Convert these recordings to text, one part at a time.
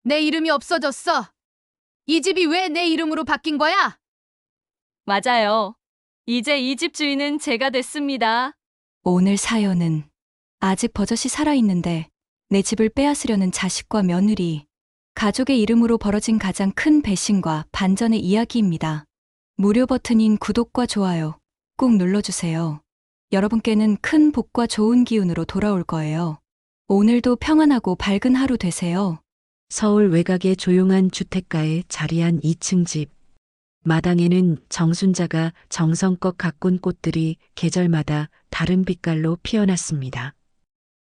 내 이름이 없어졌어. 이 집이 왜 내 이름으로 바뀐 거야? 맞아요. 이제 이 집 주인은 제가 됐습니다. 오늘 사연은 아직 버젓이 살아있는데 내 집을 빼앗으려는 자식과 며느리, 가족의 이름으로 벌어진 가장 큰 배신과 반전의 이야기입니다. 무료 버튼인 구독과 좋아요 꼭 눌러주세요. 여러분께는 큰 복과 좋은 기운으로 돌아올 거예요. 오늘도 평안하고 밝은 하루 되세요. 서울 외곽의 조용한 주택가에 자리한 2층 집. 마당에는 정순자가 정성껏 가꾼 꽃들이 계절마다 다른 빛깔로 피어났습니다.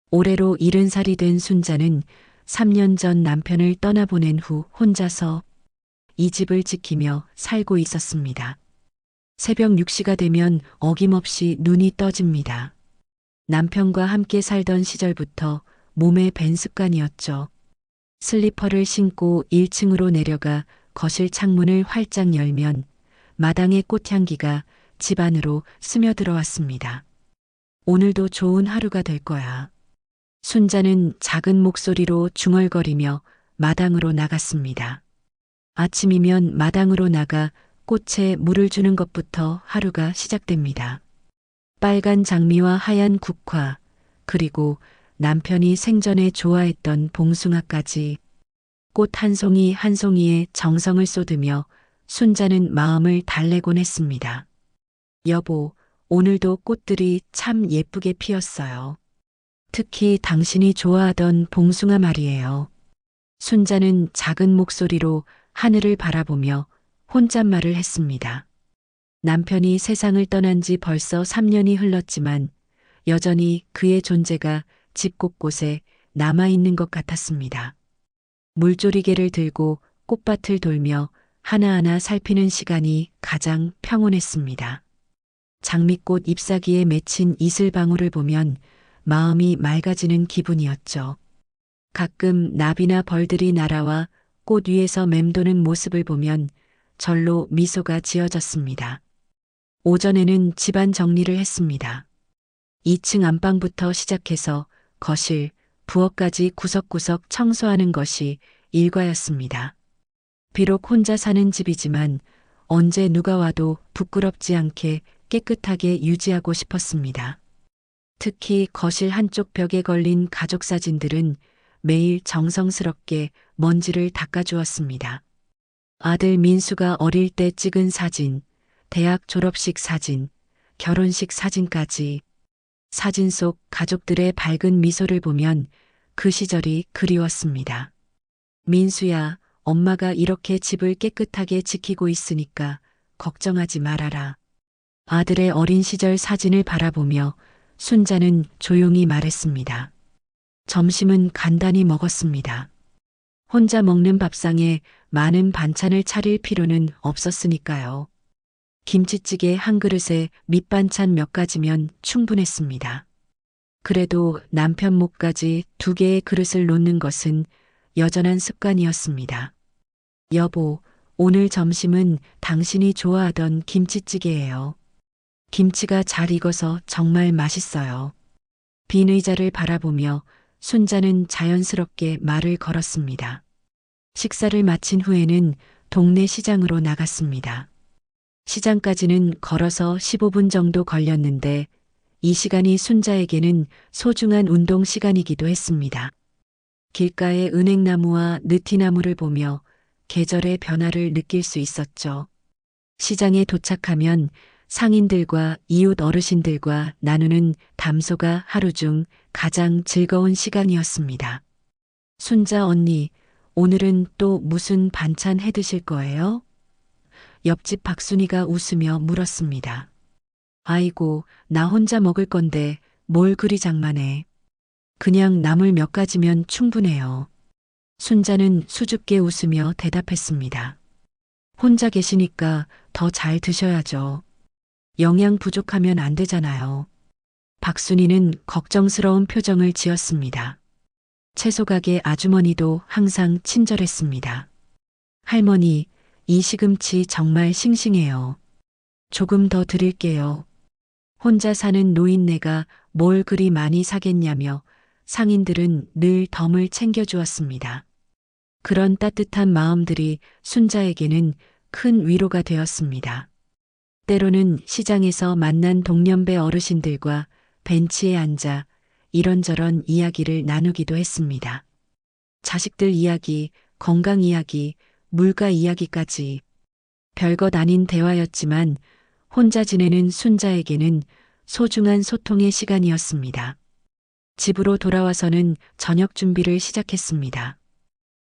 올해로 70살이 된 순자는 3년 전 남편을 떠나보낸 후 혼자서 이 집을 지키며 살고 있었습니다. 새벽 6시가 되면 어김없이 눈이 떠집니다. 남편과 함께 살던 시절부터 몸에 밴 습관이었죠. 슬리퍼를 신고 1층으로 내려가 거실 창문을 활짝 열면 마당의 꽃향기가 집 안으로 스며들어왔습니다. 오늘도 좋은 하루가 될 거야. 순자는 작은 목소리로 중얼거리며 마당으로 나갔습니다. 아침이면 마당으로 나가 꽃에 물을 주는 것부터 하루가 시작됩니다. 빨간 장미와 하얀 국화, 그리고 남편이 생전에 좋아했던 봉숭아까지 꽃 한 송이 한 송이에 정성을 쏟으며 순자는 마음을 달래곤 했습니다. 여보, 오늘도 꽃들이 참 예쁘게 피었어요. 특히 당신이 좋아하던 봉숭아 말이에요. 순자는 작은 목소리로 하늘을 바라보며 혼잣말을 했습니다. 남편이 세상을 떠난 지 벌써 3년이 흘렀지만 여전히 그의 존재가 집 곳곳에 남아있는 것 같았습니다. 물조리개를 들고 꽃밭을 돌며 하나하나 살피는 시간이 가장 평온했습니다. 장미꽃 잎사귀에 맺힌 이슬방울을 보면 마음이 맑아지는 기분이었죠. 가끔 나비나 벌들이 날아와 꽃 위에서 맴도는 모습을 보면 절로 미소가 지어졌습니다. 오전에는 집안 정리를 했습니다. 2층 안방부터 시작해서 거실, 부엌까지 구석구석 청소하는 것이 일과였습니다. 비록 혼자 사는 집이지만 언제 누가 와도 부끄럽지 않게 깨끗하게 유지하고 싶었습니다. 특히 거실 한쪽 벽에 걸린 가족 사진들은 매일 정성스럽게 먼지를 닦아주었습니다. 아들 민수가 어릴 때 찍은 사진, 대학 졸업식 사진, 결혼식 사진까지 사진 속 가족들의 밝은 미소를 보면 그 시절이 그리웠습니다. 민수야, 엄마가 이렇게 집을 깨끗하게 지키고 있으니까 걱정하지 말아라. 아들의 어린 시절 사진을 바라보며 순자는 조용히 말했습니다. 점심은 간단히 먹었습니다. 혼자 먹는 밥상에 많은 반찬을 차릴 필요는 없었으니까요. 김치찌개 한 그릇에 밑반찬 몇 가지면 충분했습니다. 그래도 남편 목까지 2개의 그릇을 놓는 것은 여전한 습관이었습니다. 여보, 오늘 점심은 당신이 좋아하던 김치찌개예요. 김치가 잘 익어서 정말 맛있어요. 빈 의자를 바라보며 순자는 자연스럽게 말을 걸었습니다. 식사를 마친 후에는 동네 시장으로 나갔습니다. 시장까지는 걸어서 15분 정도 걸렸는데 이 시간이 순자에게는 소중한 운동 시간이기도 했습니다. 길가의 은행나무와 느티나무를 보며 계절의 변화를 느낄 수 있었죠. 시장에 도착하면 상인들과 이웃 어르신들과 나누는 담소가 하루 중 가장 즐거운 시간이었습니다. 순자 언니, 오늘은 또 무슨 반찬 해 드실 거예요? 옆집 박순이가 웃으며 물었습니다. 아이고, 나 혼자 먹을 건데 뭘 그리 장만해. 그냥 나물 몇 가지면 충분해요. 순자는 수줍게 웃으며 대답했습니다. 혼자 계시니까 더 잘 드셔야죠. 영양 부족하면 안 되잖아요. 박순이는 걱정스러운 표정을 지었습니다. 채소 가게 아주머니도 항상 친절했습니다. 할머니, 이 시금치 정말 싱싱해요. 조금 더 드릴게요. 혼자 사는 노인네가 뭘 그리 많이 사겠냐며 상인들은 늘 덤을 챙겨주었습니다. 그런 따뜻한 마음들이 순자에게는 큰 위로가 되었습니다. 때로는 시장에서 만난 동년배 어르신들과 벤치에 앉아 이런저런 이야기를 나누기도 했습니다. 자식들 이야기, 건강 이야기, 물가 이야기까지 별것 아닌 대화였지만 혼자 지내는 순자에게는 소중한 소통의 시간이었습니다. 집으로 돌아와서는 저녁 준비를 시작했습니다.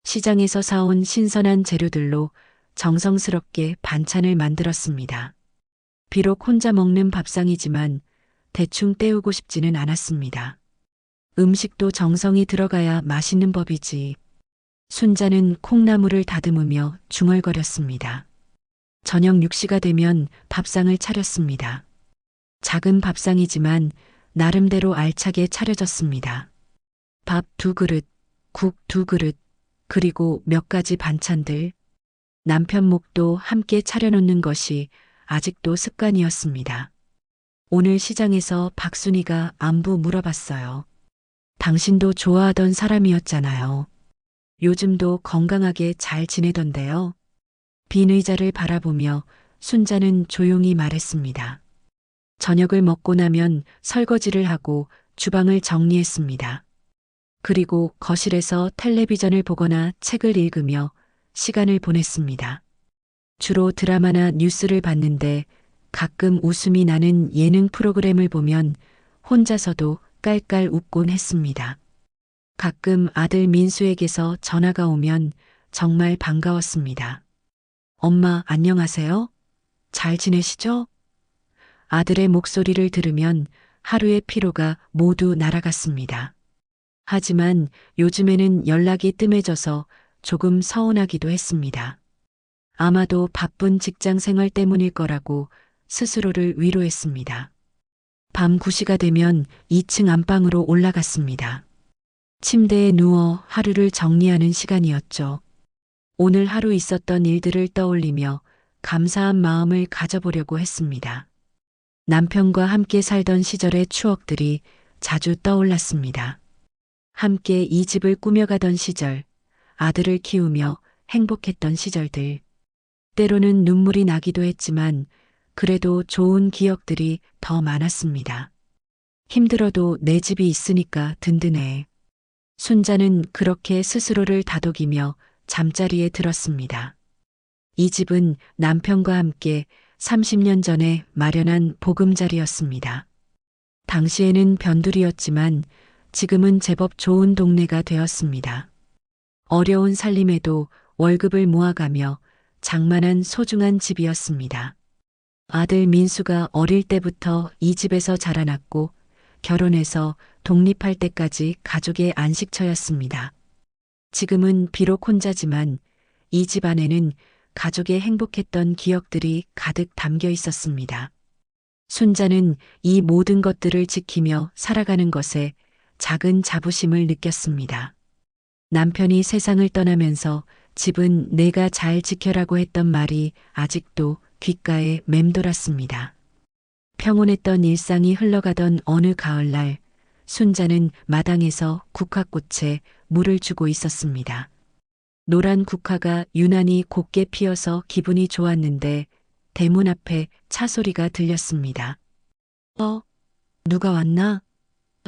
시장에서 사온 신선한 재료들로 정성스럽게 반찬을 만들었습니다. 비록 혼자 먹는 밥상이지만 대충 때우고 싶지는 않았습니다. 음식도 정성이 들어가야 맛있는 법이지. 순자는 콩나물을 다듬으며 중얼거렸습니다. 저녁 6시가 되면 밥상을 차렸습니다. 작은 밥상이지만 나름대로 알차게 차려졌습니다. 밥 2그릇, 국 2그릇, 그리고 몇 가지 반찬들. 남편 목도 함께 차려놓는 것이 아직도 습관이었습니다. 오늘 시장에서 박순이가 안부 물어봤어요. 당신도 좋아하던 사람이었잖아요. 요즘도 건강하게 잘 지내던데요. 빈 의자를 바라보며 순자는 조용히 말했습니다. 저녁을 먹고 나면 설거지를 하고 주방을 정리했습니다. 그리고 거실에서 텔레비전을 보거나 책을 읽으며 시간을 보냈습니다. 주로 드라마나 뉴스를 봤는데 가끔 웃음이 나는 예능 프로그램을 보면 혼자서도 깔깔 웃곤 했습니다. 가끔 아들 민수에게서 전화가 오면 정말 반가웠습니다. 엄마 안녕하세요? 잘 지내시죠? 아들의 목소리를 들으면 하루의 피로가 모두 날아갔습니다. 하지만 요즘에는 연락이 뜸해져서 조금 서운하기도 했습니다. 아마도 바쁜 직장 생활 때문일 거라고 스스로를 위로했습니다. 밤 9시가 되면 2층 안방으로 올라갔습니다. 침대에 누워 하루를 정리하는 시간이었죠. 오늘 하루 있었던 일들을 떠올리며 감사한 마음을 가져보려고 했습니다. 남편과 함께 살던 시절의 추억들이 자주 떠올랐습니다. 함께 이 집을 꾸며가던 시절, 아들을 키우며 행복했던 시절들. 때로는 눈물이 나기도 했지만 그래도 좋은 기억들이 더 많았습니다. 힘들어도 내 집이 있으니까 든든해. 순자는 그렇게 스스로를 다독이며 잠자리에 들었습니다. 이 집은 남편과 함께 30년 전에 마련한 보금자리였습니다. 당시에는 변두리였지만 지금은 제법 좋은 동네가 되었습니다. 어려운 살림에도 월급을 모아가며 장만한 소중한 집이었습니다. 아들 민수가 어릴 때부터 이 집에서 자라났고 결혼해서 독립할 때까지 가족의 안식처였습니다. 지금은 비록 혼자지만 이 집 안에는 가족의 행복했던 기억들이 가득 담겨 있었습니다. 순자는 이 모든 것들을 지키며 살아가는 것에 작은 자부심을 느꼈습니다. 남편이 세상을 떠나면서 집은 내가 잘 지켜라고 했던 말이 아직도 귓가에 맴돌았습니다. 평온했던 일상이 흘러가던 어느 가을날, 순자는 마당에서 국화꽃에 물을 주고 있었습니다. 노란 국화가 유난히 곱게 피어서 기분이 좋았는데 대문 앞에 차 소리가 들렸습니다. 누가 왔나?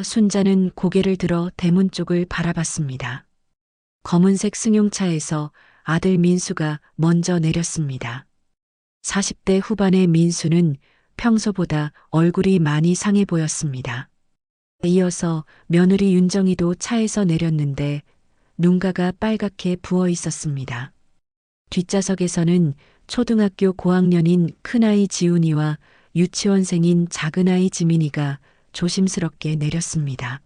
순자는 고개를 들어 대문 쪽을 바라봤습니다. 검은색 승용차에서 아들 민수가 먼저 내렸습니다. 40대 후반의 민수는 평소보다 얼굴이 많이 상해 보였습니다. 이어서 며느리 윤정이도 차에서 내렸는데 눈가가 빨갛게 부어 있었습니다. 뒷좌석에서는 초등학교 고학년인 큰아이 지훈이와 유치원생인 작은아이 지민이가 조심스럽게 내렸습니다.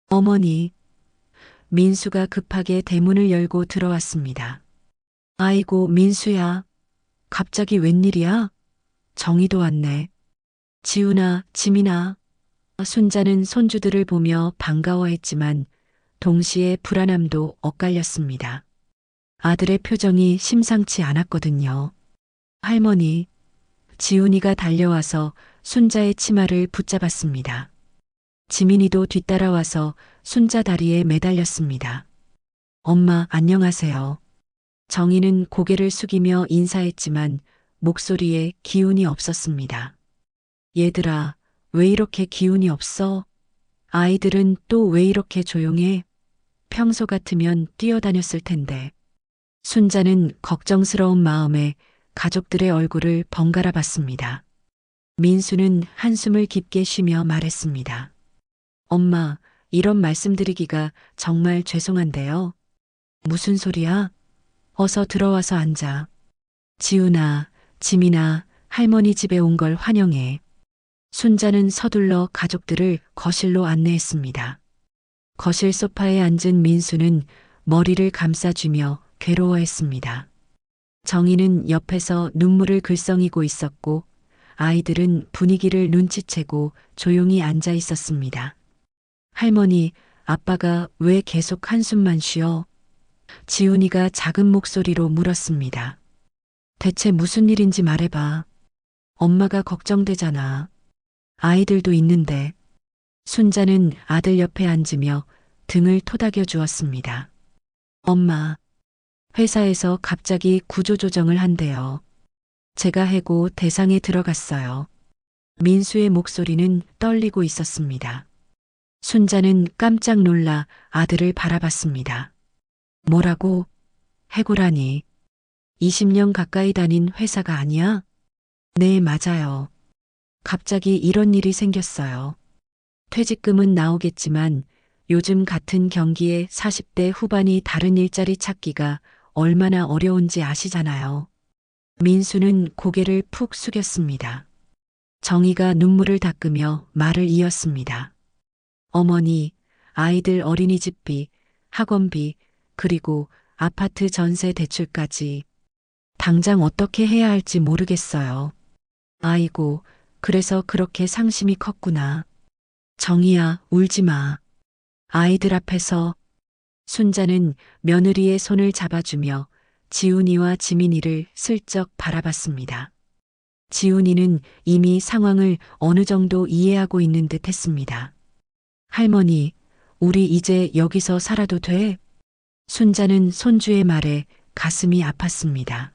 어머니, 민수가 급하게 대문을 열고 들어왔습니다. 아이고, 민수야. 갑자기 웬일이야? 정희도 왔네. 지훈아, 지민아. 순자는 손주들을 보며 반가워했지만 동시에 불안함도 엇갈렸습니다. 아들의 표정이 심상치 않았거든요. 할머니, 지훈이가 달려와서 순자의 치마를 붙잡았습니다. 지민이도 뒤따라와서 순자 다리에 매달렸습니다. 엄마, 안녕하세요. 정희는 고개를 숙이며 인사했지만 목소리에 기운이 없었습니다. 얘들아, 왜 이렇게 기운이 없어? 아이들은 또 왜 이렇게 조용해? 평소 같으면 뛰어다녔을 텐데. 순자는 걱정스러운 마음에 가족들의 얼굴을 번갈아 봤습니다. 민수는 한숨을 깊게 쉬며 말했습니다. 엄마, 이런 말씀드리기가 정말 죄송한데요. 무슨 소리야? 어서 들어와서 앉아. 지훈아, 지민아, 할머니 집에 온 걸 환영해. 순자는 서둘러 가족들을 거실로 안내했습니다. 거실 소파에 앉은 민수는 머리를 감싸주며 괴로워했습니다. 정희는 옆에서 눈물을 글썽이고 있었고 아이들은 분위기를 눈치채고 조용히 앉아 있었습니다. 할머니, 아빠가 왜 계속 한숨만 쉬어? 지훈이가 작은 목소리로 물었습니다. 대체 무슨 일인지 말해봐. 엄마가 걱정되잖아. 아이들도 있는데. 순자는 아들 옆에 앉으며 등을 토닥여 주었습니다. 엄마, 회사에서 갑자기 구조조정을 한대요. 제가 해고 대상에 들어갔어요. 민수의 목소리는 떨리고 있었습니다. 순자는 깜짝 놀라 아들을 바라봤습니다. 뭐라고? 해고라니. 20년 가까이 다닌 회사가 아니야? 네, 맞아요. 갑자기 이런 일이 생겼어요. 퇴직금은 나오겠지만 요즘 같은 경기에 40대 후반이 다른 일자리 찾기가 얼마나 어려운지 아시잖아요. 민수는 고개를 푹 숙였습니다. 정희가 눈물을 닦으며 말을 이었습니다. 어머니, 아이들 어린이집비, 학원비, 그리고 아파트 전세 대출까지 당장 어떻게 해야 할지 모르겠어요. 아이고, 그래서 그렇게 상심이 컸구나. 정희야, 울지 마. 아이들 앞에서. 순자는 며느리의 손을 잡아주며 지훈이와 지민이를 슬쩍 바라봤습니다. 지훈이는 이미 상황을 어느 정도 이해하고 있는 듯 했습니다. 할머니, 우리 이제 여기서 살아도 돼? 순자는 손주의 말에 가슴이 아팠습니다.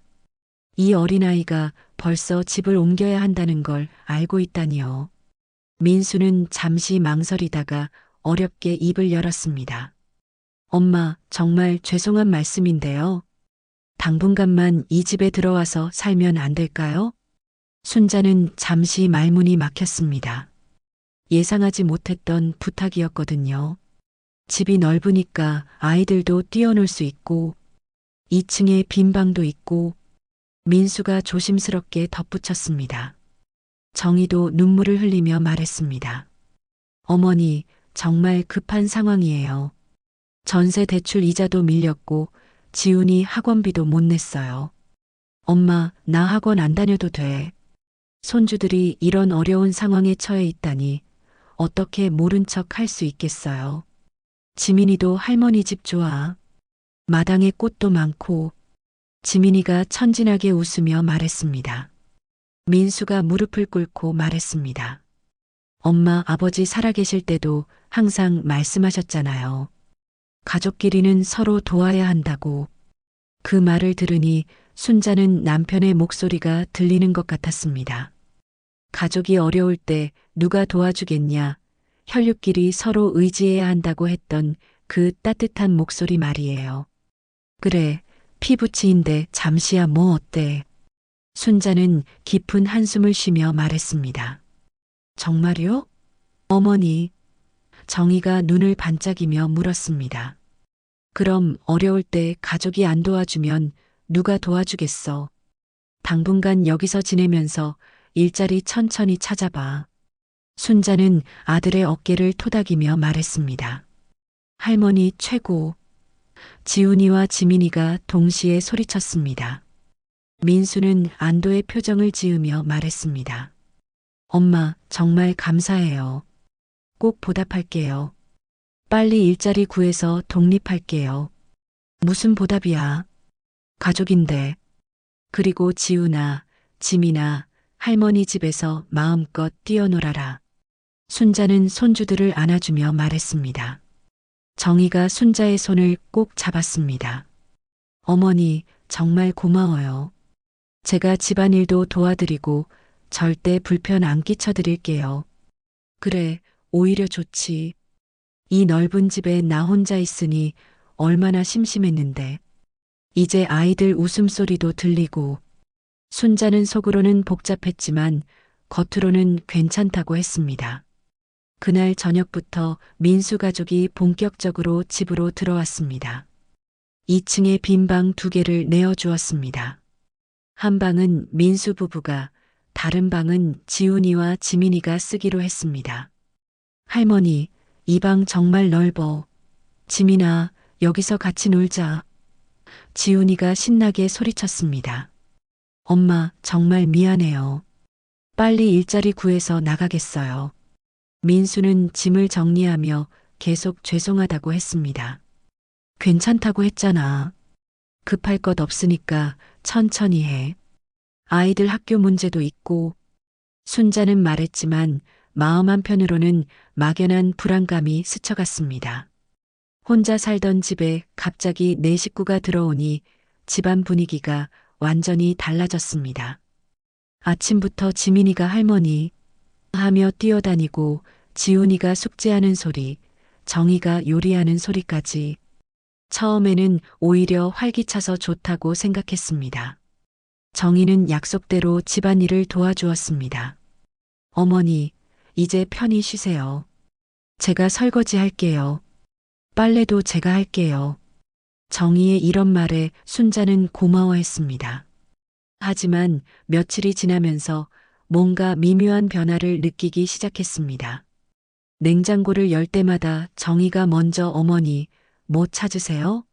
이 어린아이가 벌써 집을 옮겨야 한다는 걸 알고 있다니요. 민수는 잠시 망설이다가 어렵게 입을 열었습니다. 엄마, 정말 죄송한 말씀인데요. 당분간만 이 집에 들어와서 살면 안 될까요? 순자는 잠시 말문이 막혔습니다. 예상하지 못했던 부탁이었거든요. 집이 넓으니까 아이들도 뛰어놀 수 있고 2층에 빈 방도 있고. 민수가 조심스럽게 덧붙였습니다. 정희도 눈물을 흘리며 말했습니다. 어머니, 정말 급한 상황이에요. 전세 대출 이자도 밀렸고 지훈이 학원비도 못 냈어요. 엄마, 나 학원 안 다녀도 돼. 손주들이 이런 어려운 상황에 처해 있다니 어떻게 모른 척 할 수 있겠어요. 지민이도 할머니 집 좋아. 마당에 꽃도 많고. 지민이가 천진하게 웃으며 말했습니다. 민수가 무릎을 꿇고 말했습니다. 엄마, 아버지 살아계실 때도 항상 말씀하셨잖아요. 가족끼리는 서로 도와야 한다고. 그 말을 들으니 순자는 남편의 목소리가 들리는 것 같았습니다. 가족이 어려울 때 누가 도와주겠냐, 혈육끼리 서로 의지해야 한다고 했던 그 따뜻한 목소리 말이에요. 그래, 피부치인데 잠시야 뭐 어때. 순자는 깊은 한숨을 쉬며 말했습니다. 정말요? 어머니. 정희가 눈을 반짝이며 물었습니다. 그럼 어려울 때 가족이 안 도와주면 누가 도와주겠어. 당분간 여기서 지내면서 일자리 천천히 찾아봐. 순자는 아들의 어깨를 토닥이며 말했습니다. 할머니 최고. 지훈이와 지민이가 동시에 소리쳤습니다. 민수는 안도의 표정을 지으며 말했습니다. 엄마, 정말 감사해요. 꼭 보답할게요. 빨리 일자리 구해서 독립할게요. 무슨 보답이야? 가족인데. 그리고 지훈아, 지민아, 할머니 집에서 마음껏 뛰어놀아라. 순자는 손주들을 안아주며 말했습니다. 정희가 순자의 손을 꼭 잡았습니다. 어머니, 정말 고마워요. 제가 집안일도 도와드리고 절대 불편 안 끼쳐드릴게요. 그래, 오히려 좋지. 이 넓은 집에 나 혼자 있으니 얼마나 심심했는데. 이제 아이들 웃음소리도 들리고 순자는 속으로는 복잡했지만 겉으로는 괜찮다고 했습니다. 그날 저녁부터 민수 가족이 본격적으로 집으로 들어왔습니다. 2층에 빈 방 2개를 내어주었습니다. 한 방은 민수 부부가, 다른 방은 지훈이와 지민이가 쓰기로 했습니다. 할머니, 이 방 정말 넓어. 지민아, 여기서 같이 놀자. 지훈이가 신나게 소리쳤습니다. 엄마, 정말 미안해요. 빨리 일자리 구해서 나가겠어요. 민수는 짐을 정리하며 계속 죄송하다고 했습니다. 괜찮다고 했잖아. 급할 것 없으니까 천천히 해. 아이들 학교 문제도 있고. 순자는 말했지만 마음 한편으로는 막연한 불안감이 스쳐갔습니다. 혼자 살던 집에 갑자기 내 식구가 들어오니 집안 분위기가 완전히 달라졌습니다. 아침부터 지민이가 할머니 하며 뛰어다니고 지훈이가 숙제하는 소리, 정희가 요리하는 소리까지. 처음에는 오히려 활기차서 좋다고 생각했습니다. 정희는 약속대로 집안일을 도와주었습니다. 어머니, 이제 편히 쉬세요. 제가 설거지 할게요. 빨래도 제가 할게요. 정희의 이런 말에 순자는 고마워했습니다. 하지만 며칠이 지나면서 뭔가 미묘한 변화를 느끼기 시작했습니다. 냉장고를 열 때마다 정희가 먼저 어머니, 뭐 찾으세요?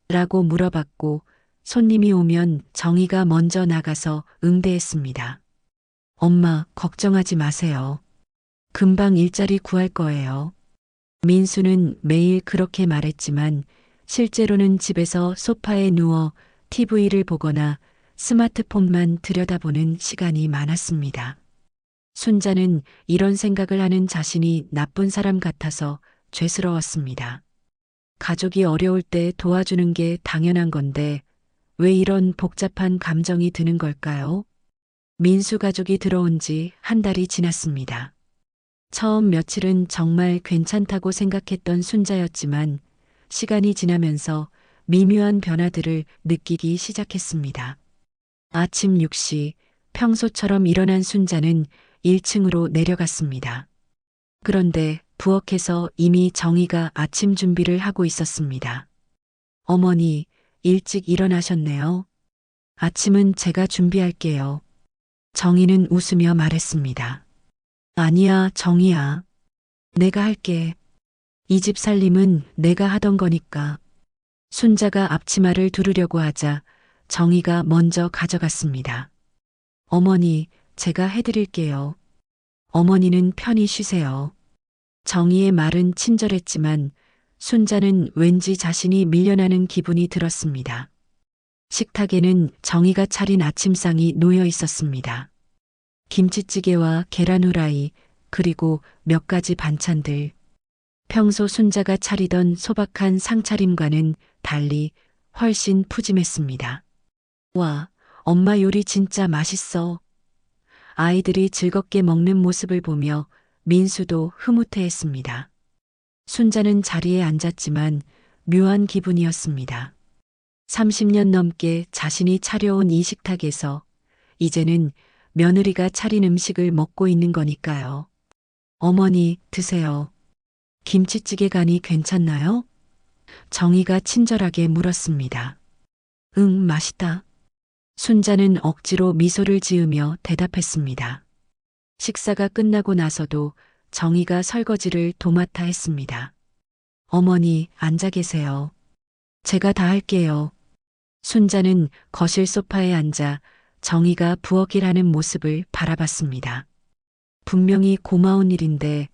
라고 물어봤고 손님이 오면 정희가 먼저 나가서 응대했습니다. 엄마, 걱정하지 마세요. 금방 일자리 구할 거예요. 민수는 매일 그렇게 말했지만 실제로는 집에서 소파에 누워 TV를 보거나 스마트폰만 들여다보는 시간이 많았습니다. 순자는 이런 생각을 하는 자신이 나쁜 사람 같아서 죄스러웠습니다. 가족이 어려울 때 도와주는 게 당연한 건데 왜 이런 복잡한 감정이 드는 걸까요? 민수 가족이 들어온 지 한 달이 지났습니다. 처음 며칠은 정말 괜찮다고 생각했던 순자였지만 시간이 지나면서 미묘한 변화들을 느끼기 시작했습니다. 아침 6시 평소처럼 일어난 순자는 1층으로 내려갔습니다. 그런데 부엌에서 이미 정희가 아침 준비를 하고 있었습니다. 어머니, 일찍 일어나셨네요. 아침은 제가 준비할게요. 정희는 웃으며 말했습니다. 아니야, 정희야. 내가 할게. 이 집 살림은 내가 하던 거니까. 순자가 앞치마를 두르려고 하자 정희가 먼저 가져갔습니다. 어머니, 제가 해드릴게요. 어머니는 편히 쉬세요. 정희의 말은 친절했지만 순자는 왠지 자신이 밀려나는 기분이 들었습니다. 식탁에는 정희가 차린 아침상이 놓여 있었습니다. 김치찌개와 계란 후라이, 그리고 몇 가지 반찬들. 평소 순자가 차리던 소박한 상차림과는 달리 훨씬 푸짐했습니다. 와, 엄마 요리 진짜 맛있어. 아이들이 즐겁게 먹는 모습을 보며 민수도 흐뭇해했습니다. 순자는 자리에 앉았지만 묘한 기분이었습니다. 30년 넘게 자신이 차려온 이 식탁에서 이제는 며느리가 차린 음식을 먹고 있는 거니까요. 어머니, 드세요. 김치찌개 간이 괜찮나요? 정희가 친절하게 물었습니다. 응, 맛있다. 순자는 억지로 미소를 지으며 대답했습니다. 식사가 끝나고 나서도 정희가 설거지를 도맡아 했습니다. 어머니, 앉아 계세요. 제가 다 할게요. 순자는 거실 소파에 앉아 정희가 부엌일하는 모습을 바라봤습니다. 분명히 고마운 일인데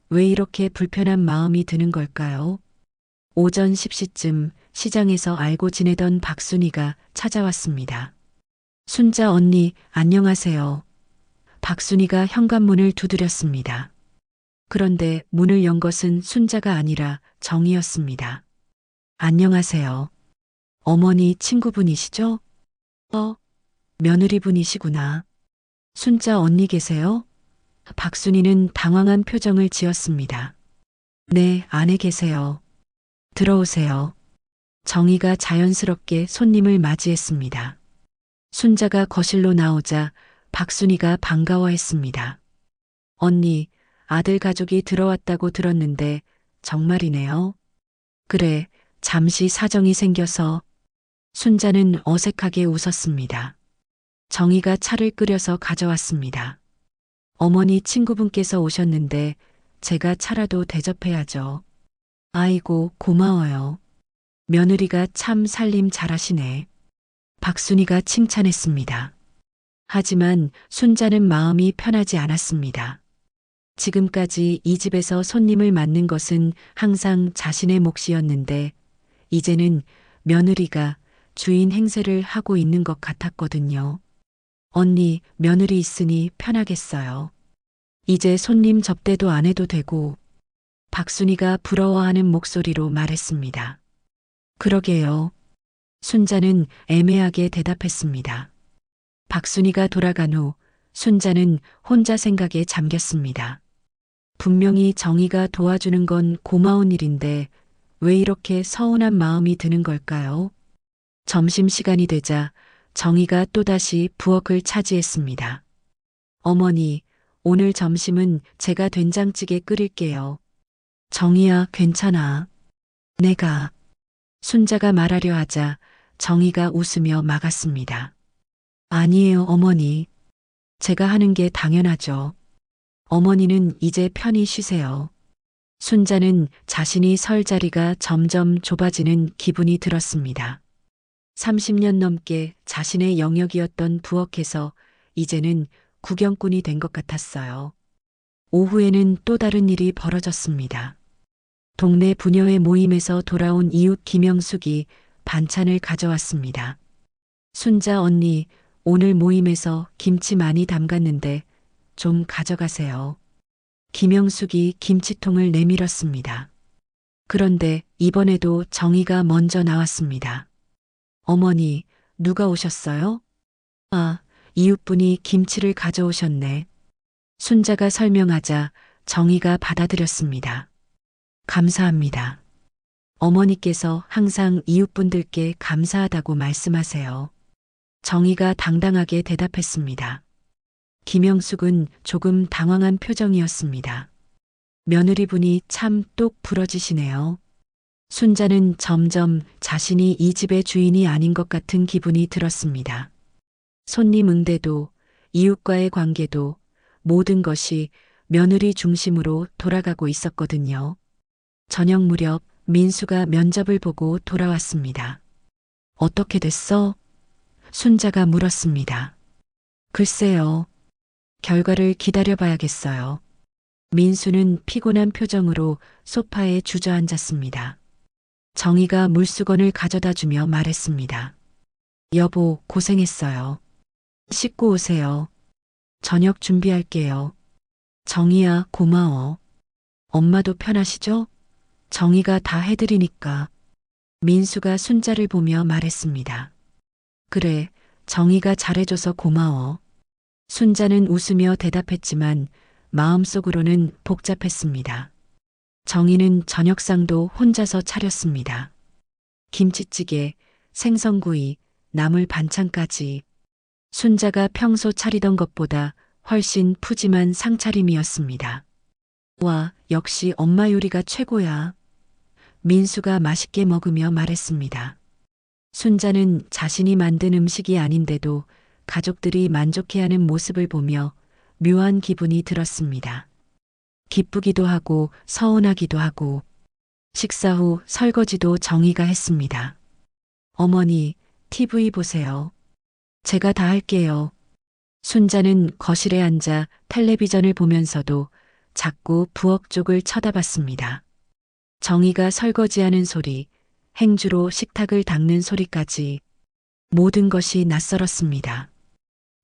왜 이렇게 불편한 마음이 드는 걸까요? 오전 10시쯤 시장에서 알고 지내던 박순이가 찾아왔습니다. 순자 언니, 안녕하세요. 박순이가 현관문을 두드렸습니다. 그런데 문을 연 것은 순자가 아니라 정이었습니다. 안녕하세요. 어머니 친구분이시죠? 며느리분이시구나. 순자 언니 계세요? 박순이는 당황한 표정을 지었습니다. 네, 안에 계세요. 들어오세요. 정희가 자연스럽게 손님을 맞이했습니다. 순자가 거실로 나오자 박순이가 반가워했습니다. 언니, 아들 가족이 들어왔다고 들었는데 정말이네요. 그래, 잠시 사정이 생겨서. 순자는 어색하게 웃었습니다. 정희가 차를 끓여서 가져왔습니다. 어머니 친구분께서 오셨는데 제가 차라도 대접해야죠. 아이고, 고마워요. 며느리가 참 살림 잘하시네. 박순이가 칭찬했습니다. 하지만 순자는 마음이 편하지 않았습니다. 지금까지 이 집에서 손님을 맞는 것은 항상 자신의 몫이었는데 이제는 며느리가 주인 행세를 하고 있는 것 같았거든요. 언니, 며느리 있으니 편하겠어요. 이제 손님 접대도 안 해도 되고. 박순이가 부러워하는 목소리로 말했습니다. 그러게요. 순자는 애매하게 대답했습니다. 박순이가 돌아간 후 순자는 혼자 생각에 잠겼습니다. 분명히 정희가 도와주는 건 고마운 일인데 왜 이렇게 서운한 마음이 드는 걸까요? 점심시간이 되자 정희가 또다시 부엌을 차지했습니다. 어머니, 오늘 점심은 제가 된장찌개 끓일게요. 정희야, 괜찮아. 내가. 순자가 말하려 하자 정희가 웃으며 막았습니다. 아니에요, 어머니. 제가 하는 게 당연하죠. 어머니는 이제 편히 쉬세요. 순자는 자신이 설 자리가 점점 좁아지는 기분이 들었습니다. 30년 넘게 자신의 영역이었던 부엌에서 이제는 구경꾼이 된 것 같았어요. 오후에는 또 다른 일이 벌어졌습니다. 동네 부녀회 모임에서 돌아온 이웃 김영숙이 반찬을 가져왔습니다. 순자 언니, 오늘 모임에서 김치 많이 담갔는데 좀 가져가세요. 김영숙이 김치통을 내밀었습니다. 그런데 이번에도 정희가 먼저 나왔습니다. 어머니, 누가 오셨어요? 아, 이웃분이 김치를 가져오셨네. 순자가 설명하자 정희가 받아들였습니다. 감사합니다. 어머니께서 항상 이웃분들께 감사하다고 말씀하세요. 정희가 당당하게 대답했습니다. 김영숙은 조금 당황한 표정이었습니다. 며느리분이 참 똑 부러지시네요. 순자는 점점 자신이 이 집의 주인이 아닌 것 같은 기분이 들었습니다. 손님 응대도, 이웃과의 관계도 모든 것이 며느리 중심으로 돌아가고 있었거든요. 저녁 무렵 민수가 면접을 보고 돌아왔습니다. 어떻게 됐어? 순자가 물었습니다. 글쎄요. 결과를 기다려봐야겠어요. 민수는 피곤한 표정으로 소파에 주저앉았습니다. 정희가 물수건을 가져다 주며 말했습니다. 여보, 고생했어요. 씻고 오세요. 저녁 준비할게요. 정희야, 고마워. 엄마도 편하시죠? 정희가 다 해드리니까. 민수가 순자를 보며 말했습니다. 그래, 정희가 잘해줘서 고마워. 순자는 웃으며 대답했지만 마음속으로는 복잡했습니다. 정희는 저녁상도 혼자서 차렸습니다. 김치찌개, 생선구이, 나물 반찬까지. 순자가 평소 차리던 것보다 훨씬 푸짐한 상차림이었습니다. 와, 역시 엄마 요리가 최고야. 민수가 맛있게 먹으며 말했습니다. 순자는 자신이 만든 음식이 아닌데도 가족들이 만족해하는 모습을 보며 묘한 기분이 들었습니다. 기쁘기도 하고 서운하기도 하고. 식사 후 설거지도 정희가 했습니다. 어머니, TV 보세요. 제가 다 할게요. 순자는 거실에 앉아 텔레비전을 보면서도 자꾸 부엌 쪽을 쳐다봤습니다. 정희가 설거지하는 소리, 행주로 식탁을 닦는 소리까지 모든 것이 낯설었습니다.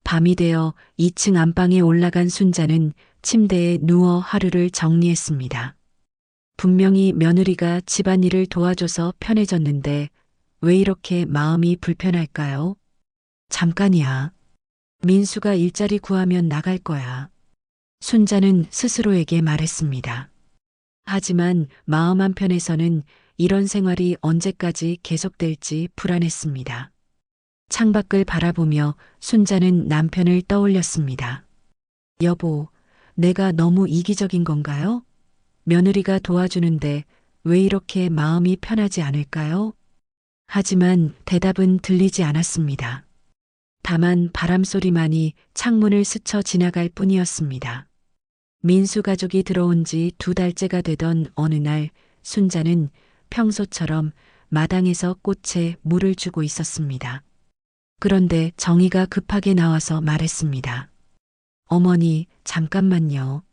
밤이 되어 2층 안방에 올라간 순자는 침대에 누워 하루를 정리했습니다. 분명히 며느리가 집안일을 도와줘서 편해졌는데 왜 이렇게 마음이 불편할까요? 잠깐이야. 민수가 일자리 구하면 나갈 거야. 순자는 스스로에게 말했습니다. 하지만 마음 한편에서는 이런 생활이 언제까지 계속될지 불안했습니다. 창밖을 바라보며 순자는 남편을 떠올렸습니다. 여보, 내가 너무 이기적인 건가요? 며느리가 도와주는데 왜 이렇게 마음이 편하지 않을까요? 하지만 대답은 들리지 않았습니다. 다만 바람소리만이 창문을 스쳐 지나갈 뿐이었습니다. 민수 가족이 들어온 지 2달째가 되던 어느 날 순자는 평소처럼 마당에서 꽃에 물을 주고 있었습니다. 그런데 정희가 급하게 나와서 말했습니다. 어머니, 잠깐만요.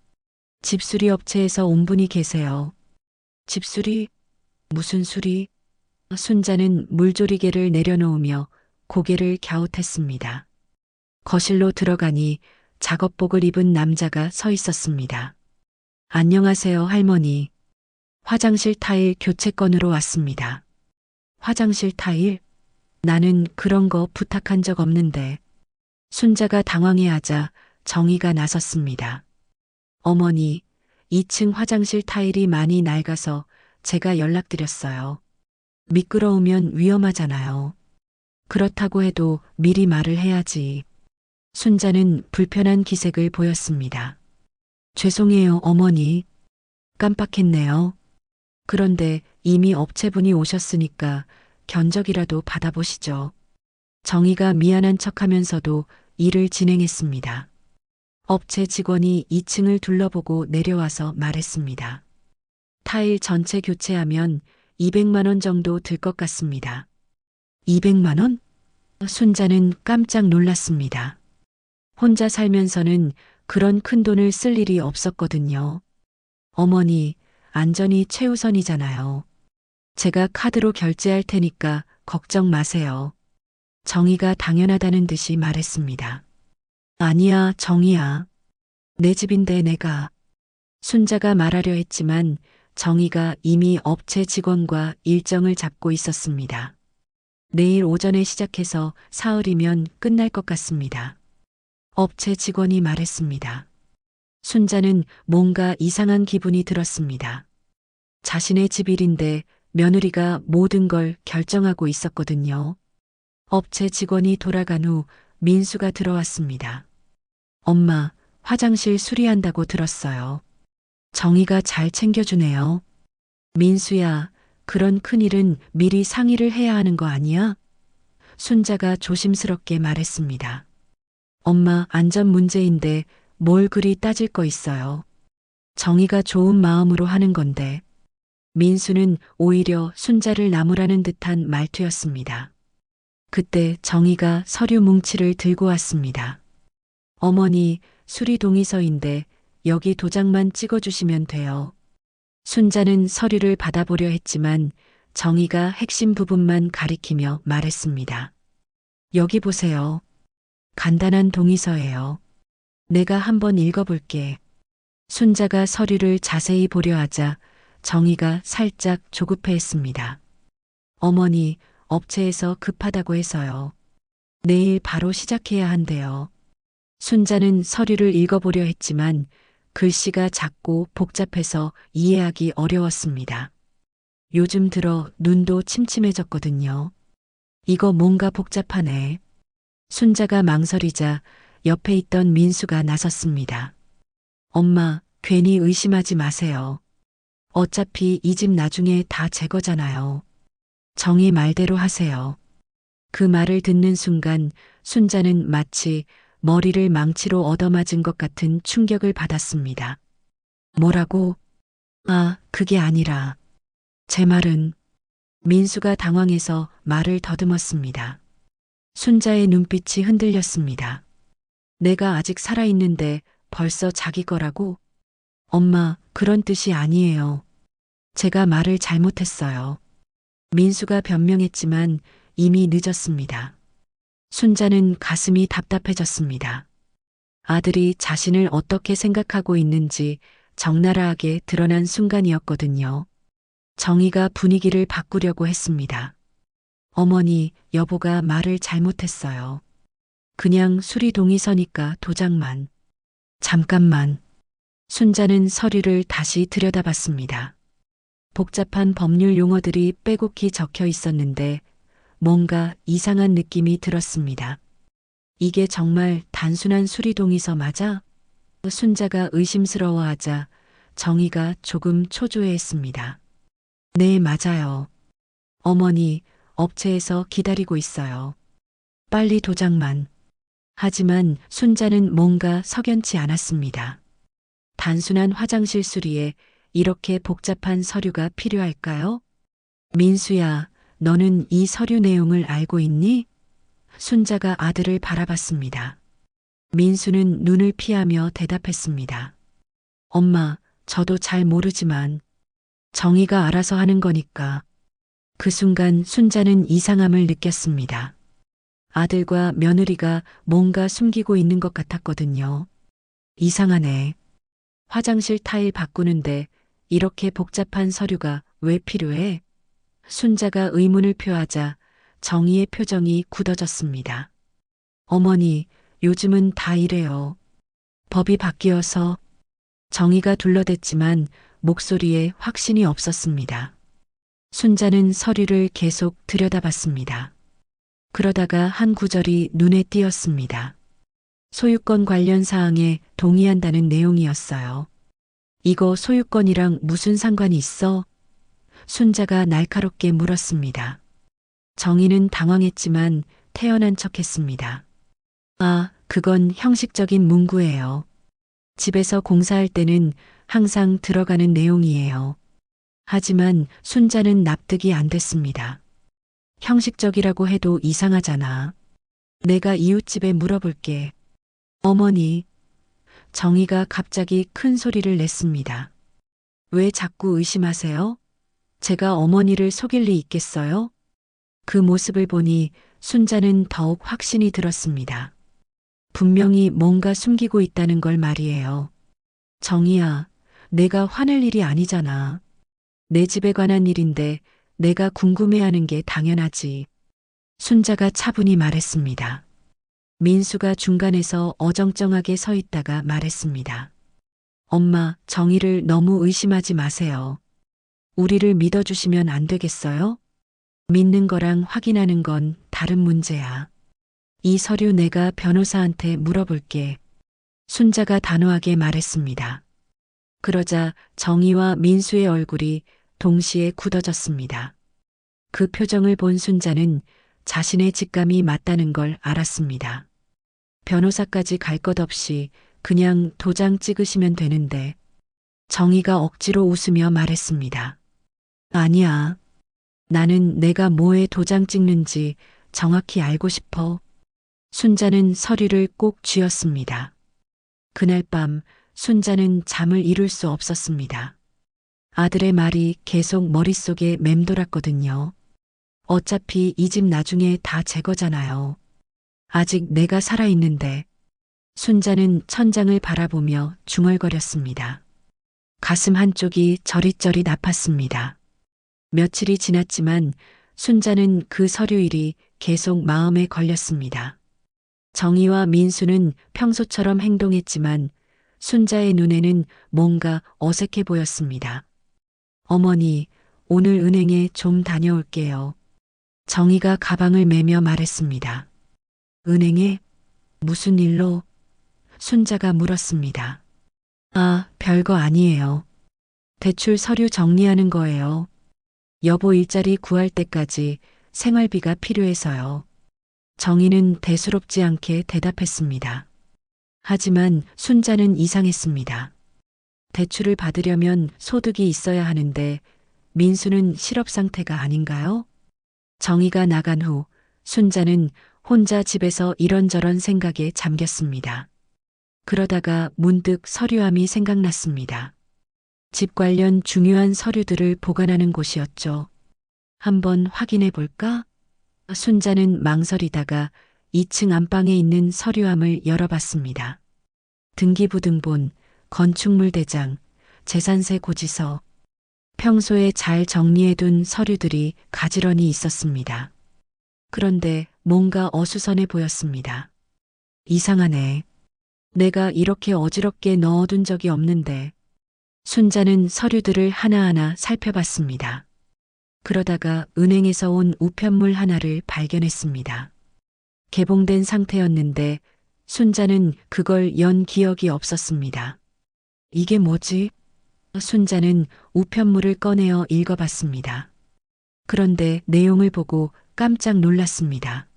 집수리 업체에서 온 분이 계세요. 집수리? 무슨 수리? 순자는 물조리개를 내려놓으며 고개를 갸웃했습니다. 거실로 들어가니 작업복을 입은 남자가 서 있었습니다. 안녕하세요, 할머니. 화장실 타일 교체건으로 왔습니다. 화장실 타일? 나는 그런 거 부탁한 적 없는데. 순자가 당황해하자 정희가 나섰습니다. 어머니, 2층 화장실 타일이 많이 낡아서 제가 연락드렸어요. 미끄러우면 위험하잖아요. 그렇다고 해도 미리 말을 해야지. 순자는 불편한 기색을 보였습니다. 죄송해요, 어머니. 깜빡했네요. 그런데 이미 업체분이 오셨으니까 견적이라도 받아보시죠. 정희가 미안한 척하면서도 일을 진행했습니다. 업체 직원이 2층을 둘러보고 내려와서 말했습니다. 타일 전체 교체하면 200만 원 정도 들 것 같습니다. 200만 원? 순자는 깜짝 놀랐습니다. 혼자 살면서는 그런 큰 돈을 쓸 일이 없었거든요. 어머니, 안전이 최우선이잖아요. 제가 카드로 결제할 테니까 걱정 마세요. 정희가 당연하다는 듯이 말했습니다. 아니야, 정희야. 내 집인데 내가. 순자가 말하려 했지만 정희가 이미 업체 직원과 일정을 잡고 있었습니다. 내일 오전에 시작해서 사흘이면 끝날 것 같습니다. 업체 직원이 말했습니다. 순자는 뭔가 이상한 기분이 들었습니다. 자신의 집 일인데 며느리가 모든 걸 결정하고 있었거든요. 업체 직원이 돌아간 후 민수가 들어왔습니다. 엄마, 화장실 수리한다고 들었어요. 정희가 잘 챙겨주네요. 민수야, 그런 큰일은 미리 상의를 해야 하는 거 아니야? 순자가 조심스럽게 말했습니다. 엄마, 안전 문제인데 뭘 그리 따질 거 있어요. 정희가 좋은 마음으로 하는 건데. 민수는 오히려 순자를 나무라는 듯한 말투였습니다. 그때 정희가 서류 뭉치를 들고 왔습니다. 어머니, 수리 동의서인데 여기 도장만 찍어주시면 돼요. 순자는 서류를 받아보려 했지만 정희가 핵심 부분만 가리키며 말했습니다. 여기 보세요. 간단한 동의서예요. 내가 한번 읽어볼게. 순자가 서류를 자세히 보려 하자 정희가 살짝 조급해했습니다. 어머니, 업체에서 급하다고 해서요. 내일 바로 시작해야 한대요. 순자는 서류를 읽어보려 했지만 글씨가 작고 복잡해서 이해하기 어려웠습니다. 요즘 들어 눈도 침침해졌거든요. 이거 뭔가 복잡하네. 순자가 망설이자 옆에 있던 민수가 나섰습니다. 엄마, 괜히 의심하지 마세요. 어차피 이 집 나중에 다 제 거잖아요. 정희 말대로 하세요. 그 말을 듣는 순간 순자는 마치 머리를 망치로 얻어맞은 것 같은 충격을 받았습니다. 뭐라고? 아, 그게 아니라. 제 말은. 민수가 당황해서 말을 더듬었습니다. 순자의 눈빛이 흔들렸습니다. 내가 아직 살아있는데 벌써 자기 거라고? 엄마, 그런 뜻이 아니에요. 제가 말을 잘못했어요. 민수가 변명했지만 이미 늦었습니다. 순자는 가슴이 답답해졌습니다. 아들이 자신을 어떻게 생각하고 있는지 적나라하게 드러난 순간이었거든요. 정희가 분위기를 바꾸려고 했습니다. 어머니, 여보가 말을 잘못했어요. 그냥 수리동의서니까 도장만. 잠깐만. 순자는 서류를 다시 들여다봤습니다. 복잡한 법률 용어들이 빼곡히 적혀 있었는데 뭔가 이상한 느낌이 들었습니다. 이게 정말 단순한 수리동의서 맞아? 순자가 의심스러워하자 정희가 조금 초조해했습니다. 네, 맞아요. 어머니, 업체에서 기다리고 있어요. 빨리 도장만. 하지만 순자는 뭔가 석연치 않았습니다. 단순한 화장실 수리에 이렇게 복잡한 서류가 필요할까요? 민수야, 너는 이 서류 내용을 알고 있니? 순자가 아들을 바라봤습니다. 민수는 눈을 피하며 대답했습니다. 엄마, 저도 잘 모르지만 정희가 알아서 하는 거니까. 그 순간 순자는 이상함을 느꼈습니다. 아들과 며느리가 뭔가 숨기고 있는 것 같았거든요. 이상하네. 화장실 타일 바꾸는데 이렇게 복잡한 서류가 왜 필요해? 순자가 의문을 표하자 정희의 표정이 굳어졌습니다. 어머니, 요즘은 다 이래요. 법이 바뀌어서. 정희가 둘러댔지만 목소리에 확신이 없었습니다. 순자는 서류를 계속 들여다봤습니다. 그러다가 한 구절이 눈에 띄었습니다. 소유권 관련 사항에 동의한다는 내용이었어요. 이거 소유권이랑 무슨 상관이 있어? 순자가 날카롭게 물었습니다. 정희는 당황했지만 태연한 척했습니다. 아, 그건 형식적인 문구예요. 집에서 공사할 때는 항상 들어가는 내용이에요. 하지만 순자는 납득이 안 됐습니다. 형식적이라고 해도 이상하잖아. 내가 이웃집에 물어볼게. 어머니. 정희가 갑자기 큰 소리를 냈습니다. 왜 자꾸 의심하세요? 제가 어머니를 속일 리 있겠어요? 그 모습을 보니 순자는 더욱 확신이 들었습니다. 분명히 뭔가 숨기고 있다는 걸 말이에요. 정희야, 내가 화낼 일이 아니잖아. 내 집에 관한 일인데 내가 궁금해하는 게 당연하지. 순자가 차분히 말했습니다. 민수가 중간에서 어정쩡하게 서 있다가 말했습니다. 엄마, 정희를 너무 의심하지 마세요. 우리를 믿어주시면 안 되겠어요? 믿는 거랑 확인하는 건 다른 문제야. 이 서류 내가 변호사한테 물어볼게. 순자가 단호하게 말했습니다. 그러자 정희와 민수의 얼굴이 동시에 굳어졌습니다. 그 표정을 본 순자는 자신의 직감이 맞다는 걸 알았습니다. 변호사까지 갈 것 없이 그냥 도장 찍으시면 되는데. 정희가 억지로 웃으며 말했습니다. 아니야. 나는 내가 뭐에 도장 찍는지 정확히 알고 싶어. 순자는 서류를 꼭 쥐었습니다. 그날 밤 순자는 잠을 이룰 수 없었습니다. 아들의 말이 계속 머릿속에 맴돌았거든요. 어차피 이 집 나중에 다 제 거잖아요. 아직 내가 살아있는데. 순자는 천장을 바라보며 중얼거렸습니다. 가슴 한쪽이 저릿저릿 아팠습니다. 며칠이 지났지만 순자는 그 서류일이 계속 마음에 걸렸습니다. 정희와 민수는 평소처럼 행동했지만 순자의 눈에는 뭔가 어색해 보였습니다. 어머니, 오늘 은행에 좀 다녀올게요. 정희가 가방을 매며 말했습니다. 은행에? 무슨 일로? 순자가 물었습니다. 아, 별거 아니에요. 대출 서류 정리하는 거예요. 여보 일자리 구할 때까지 생활비가 필요해서요. 정희는 대수롭지 않게 대답했습니다. 하지만 순자는 이상했습니다. 대출을 받으려면 소득이 있어야 하는데 민수는 실업 상태가 아닌가요? 정희가 나간 후 순자는 혼자 집에서 이런저런 생각에 잠겼습니다. 그러다가 문득 서류함이 생각났습니다. 집 관련 중요한 서류들을 보관하는 곳이었죠. 한번 확인해 볼까? 순자는 망설이다가 2층 안방에 있는 서류함을 열어봤습니다. 등기부등본, 건축물 대장, 재산세 고지서, 평소에 잘 정리해둔 서류들이 가지런히 있었습니다. 그런데 뭔가 어수선해 보였습니다. 이상하네. 내가 이렇게 어지럽게 넣어둔 적이 없는데. 순자는 서류들을 하나하나 살펴봤습니다. 그러다가 은행에서 온 우편물 하나를 발견했습니다. 개봉된 상태였는데 순자는 그걸 연 기억이 없었습니다. 이게 뭐지? 순자는 우편물을 꺼내어 읽어봤습니다. 그런데 내용을 보고 깜짝 놀랐습니다.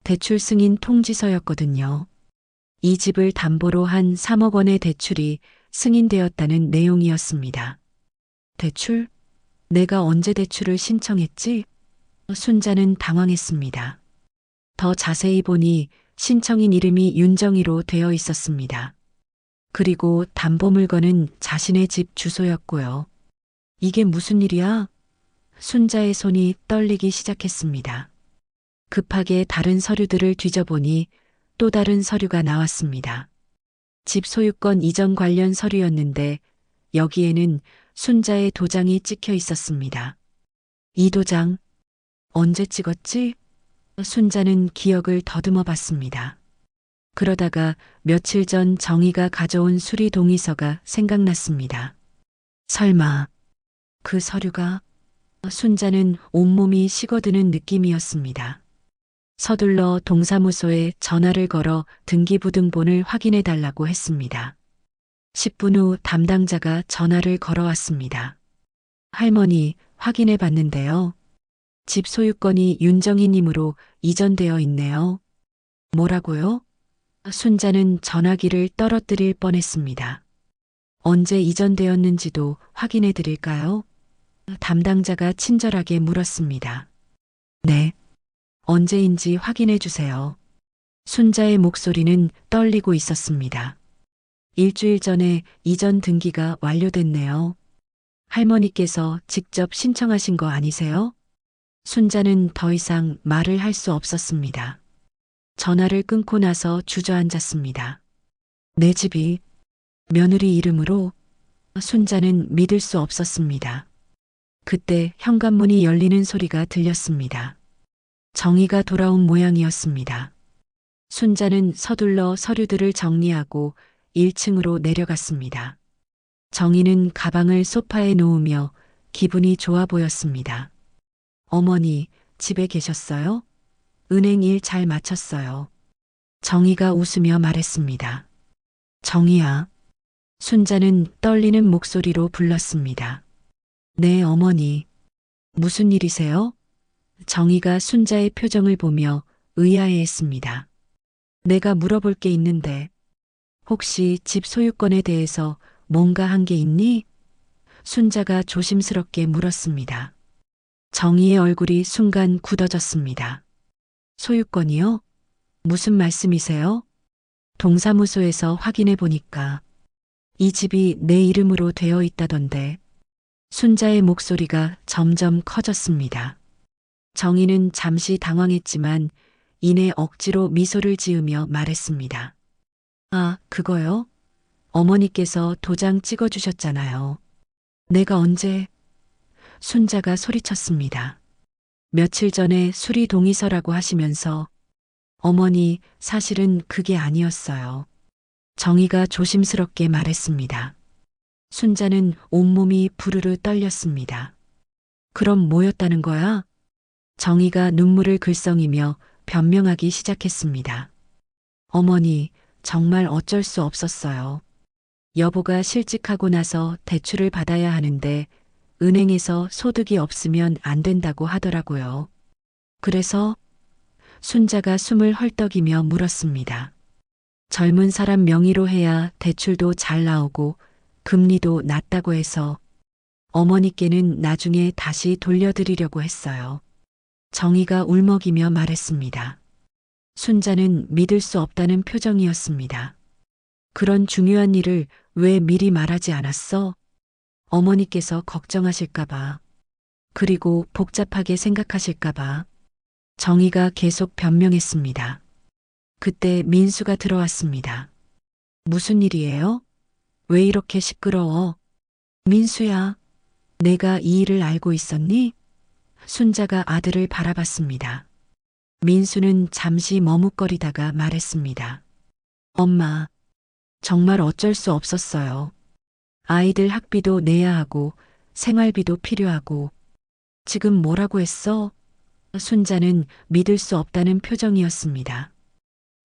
대출 승인 통지서였거든요. 이 집을 담보로 한 3억 원의 대출이 승인되었다는 내용이었습니다. 대출? 내가 언제 대출을 신청했지? 순자는 당황했습니다. 더 자세히 보니 신청인 이름이 윤정희로 되어 있었습니다. 그리고 담보 물건은 자신의 집 주소였고요. 이게 무슨 일이야? 순자의 손이 떨리기 시작했습니다. 급하게 다른 서류들을 뒤져보니 또 다른 서류가 나왔습니다. 집 소유권 이전 관련 서류였는데 여기에는 순자의 도장이 찍혀 있었습니다. 이 도장 언제 찍었지? 순자는 기억을 더듬어 봤습니다. 그러다가 며칠 전 정희가 가져온 수리 동의서가 생각났습니다. 설마 그 서류가? 순자는 온몸이 식어드는 느낌이었습니다. 서둘러 동사무소에 전화를 걸어 등기부등본을 확인해 달라고 했습니다. 10분 후 담당자가 전화를 걸어왔습니다. 할머니, 확인해 봤는데요. 집 소유권이 윤정희님으로 이전되어 있네요. 뭐라고요? 순자는 전화기를 떨어뜨릴 뻔했습니다. 언제 이전되었는지도 확인해 드릴까요? 담당자가 친절하게 물었습니다. 네. 언제인지 확인해 주세요. 순자의 목소리는 떨리고 있었습니다. 일주일 전에 이전 등기가 완료됐네요. 할머니께서 직접 신청하신 거 아니세요? 순자는 더 이상 말을 할 수 없었습니다. 전화를 끊고 나서 주저앉았습니다. 내 집이 며느리 이름으로? 순자는 믿을 수 없었습니다. 그때 현관문이 열리는 소리가 들렸습니다. 정희가 돌아온 모양이었습니다. 순자는 서둘러 서류들을 정리하고 1층으로 내려갔습니다. 정희는 가방을 소파에 놓으며 기분이 좋아 보였습니다. 어머니, 집에 계셨어요? 은행 일 잘 마쳤어요. 정희가 웃으며 말했습니다. 정희야. 순자는 떨리는 목소리로 불렀습니다. 네, 어머니. 무슨 일이세요? 정희가 순자의 표정을 보며 의아해했습니다. 내가 물어볼 게 있는데 혹시 집 소유권에 대해서 뭔가 한 게 있니? 순자가 조심스럽게 물었습니다. 정희의 얼굴이 순간 굳어졌습니다. 소유권이요? 무슨 말씀이세요? 동사무소에서 확인해 보니까 이 집이 내 이름으로 되어 있다던데. 순자의 목소리가 점점 커졌습니다. 정희는 잠시 당황했지만 이내 억지로 미소를 지으며 말했습니다. 아, 그거요? 어머니께서 도장 찍어주셨잖아요. 내가 언제? 순자가 소리쳤습니다. 며칠 전에 수리 동의서라고 하시면서 어머니, 사실은 그게 아니었어요. 정희가 조심스럽게 말했습니다. 순자는 온몸이 부르르 떨렸습니다. 그럼 뭐였다는 거야? 정희가 눈물을 글썽이며 변명하기 시작했습니다. 어머니, 정말 어쩔 수 없었어요. 여보가 실직하고 나서 대출을 받아야 하는데 은행에서 소득이 없으면 안 된다고 하더라고요. 그래서 순자가 숨을 헐떡이며 물었습니다. 젊은 사람 명의로 해야 대출도 잘 나오고 금리도 낮다고 해서 어머니께는 나중에 다시 돌려드리려고 했어요. 정희가 울먹이며 말했습니다. 순자는 믿을 수 없다는 표정이었습니다. 그런 중요한 일을 왜 미리 말하지 않았어? 어머니께서 걱정하실까봐. 그리고 복잡하게 생각하실까봐. 정희가 계속 변명했습니다. 그때 민수가 들어왔습니다. 무슨 일이에요? 왜 이렇게 시끄러워? 민수야, 내가 이 일을 알고 있었니? 순자가 아들을 바라봤습니다. 민수는 잠시 머뭇거리다가 말했습니다. 엄마, 정말 어쩔 수 없었어요. 아이들 학비도 내야 하고 생활비도 필요하고. 지금 뭐라고 했어? 순자는 믿을 수 없다는 표정이었습니다.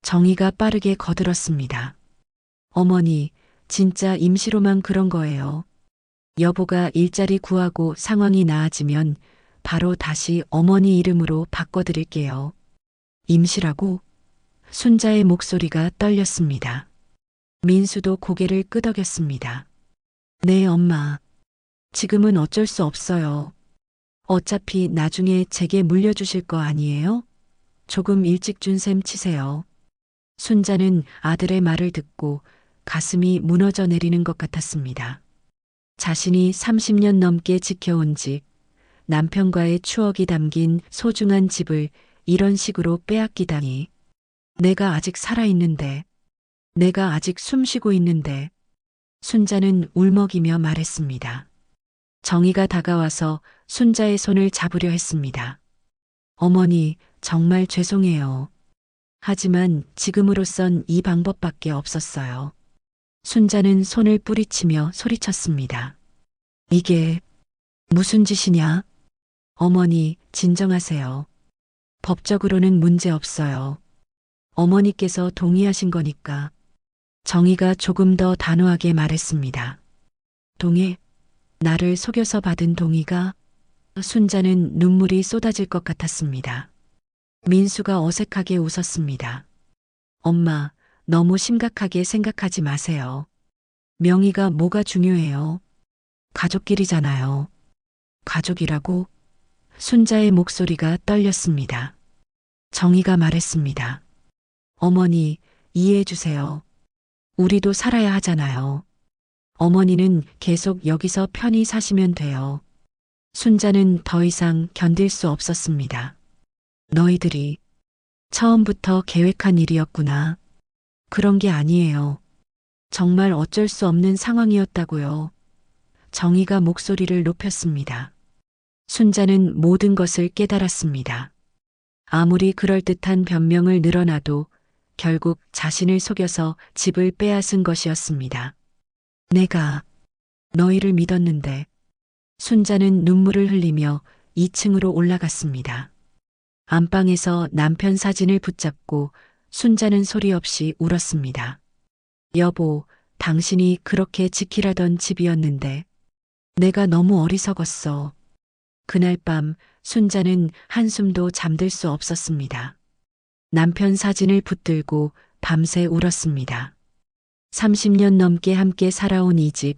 정희가 빠르게 거들었습니다. 어머니, 진짜 임시로만 그런 거예요. 여보가 일자리 구하고 상황이 나아지면 바로 다시 어머니 이름으로 바꿔드릴게요. 임시라고? 순자의 목소리가 떨렸습니다. 민수도 고개를 끄덕였습니다. 네, 엄마. 지금은 어쩔 수 없어요. 어차피 나중에 제게 물려주실 거 아니에요? 조금 일찍 준 셈 치세요. 순자는 아들의 말을 듣고 가슴이 무너져 내리는 것 같았습니다. 자신이 30년 넘게 지켜온 집, 남편과의 추억이 담긴 소중한 집을 이런 식으로 빼앗기다니. 내가 아직 살아있는데, 내가 아직 숨쉬고 있는데. 순자는 울먹이며 말했습니다. 정희가 다가와서 순자의 손을 잡으려 했습니다. 어머니, 정말 죄송해요. 하지만 지금으로선 이 방법밖에 없었어요. 순자는 손을 뿌리치며 소리쳤습니다. 이게 무슨 짓이냐? 어머니, 진정하세요. 법적으로는 문제 없어요. 어머니께서 동의하신 거니까. 정희가 조금 더 단호하게 말했습니다. 동의? 나를 속여서 받은 동의가? 순자는 눈물이 쏟아질 것 같았습니다. 민수가 어색하게 웃었습니다. 엄마, 너무 심각하게 생각하지 마세요. 명의가 뭐가 중요해요? 가족끼리잖아요. 가족이라고? 순자의 목소리가 떨렸습니다. 정희가 말했습니다. 어머니, 이해해 주세요. 우리도 살아야 하잖아요. 어머니는 계속 여기서 편히 사시면 돼요. 순자는 더 이상 견딜 수 없었습니다. 너희들이 처음부터 계획한 일이었구나. 그런 게 아니에요. 정말 어쩔 수 없는 상황이었다고요. 정희가 목소리를 높였습니다. 순자는 모든 것을 깨달았습니다. 아무리 그럴듯한 변명을 늘어놔도 결국 자신을 속여서 집을 빼앗은 것이었습니다. 내가 너희를 믿었는데. 순자는 눈물을 흘리며 2층으로 올라갔습니다. 안방에서 남편 사진을 붙잡고 순자는 소리 없이 울었습니다. 여보, 당신이 그렇게 지키라던 집이었는데 내가 너무 어리석었어. 그날 밤 순자는 한숨도 잠들 수 없었습니다. 남편 사진을 붙들고 밤새 울었습니다. 30년 넘게 함께 살아온 이 집,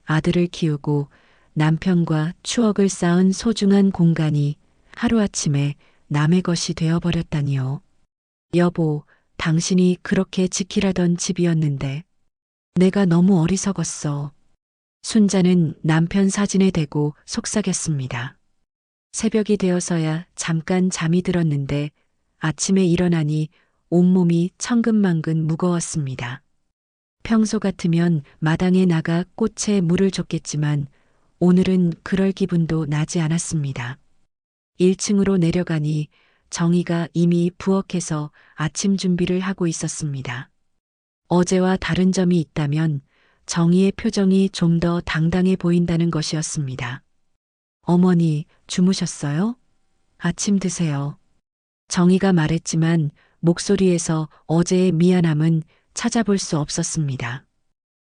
아들을 키우고 남편과 추억을 쌓은 소중한 공간이 하루아침에 남의 것이 되어버렸다니요. 여보, 당신이 그렇게 지키라던 집이었는데 내가 너무 어리석었어. 순자는 남편 사진에 대고 속삭였습니다. 새벽이 되어서야 잠깐 잠이 들었는데 아침에 일어나니 온몸이 천근만근 무거웠습니다. 평소 같으면 마당에 나가 꽃에 물을 줬겠지만 오늘은 그럴 기분도 나지 않았습니다. 1층으로 내려가니 정희가 이미 부엌에서 아침 준비를 하고 있었습니다. 어제와 다른 점이 있다면 정희의 표정이 좀 더 당당해 보인다는 것이었습니다. 어머니, 주무셨어요? 아침 드세요. 정희가 말했지만 목소리에서 어제의 미안함은 찾아볼 수 없었습니다.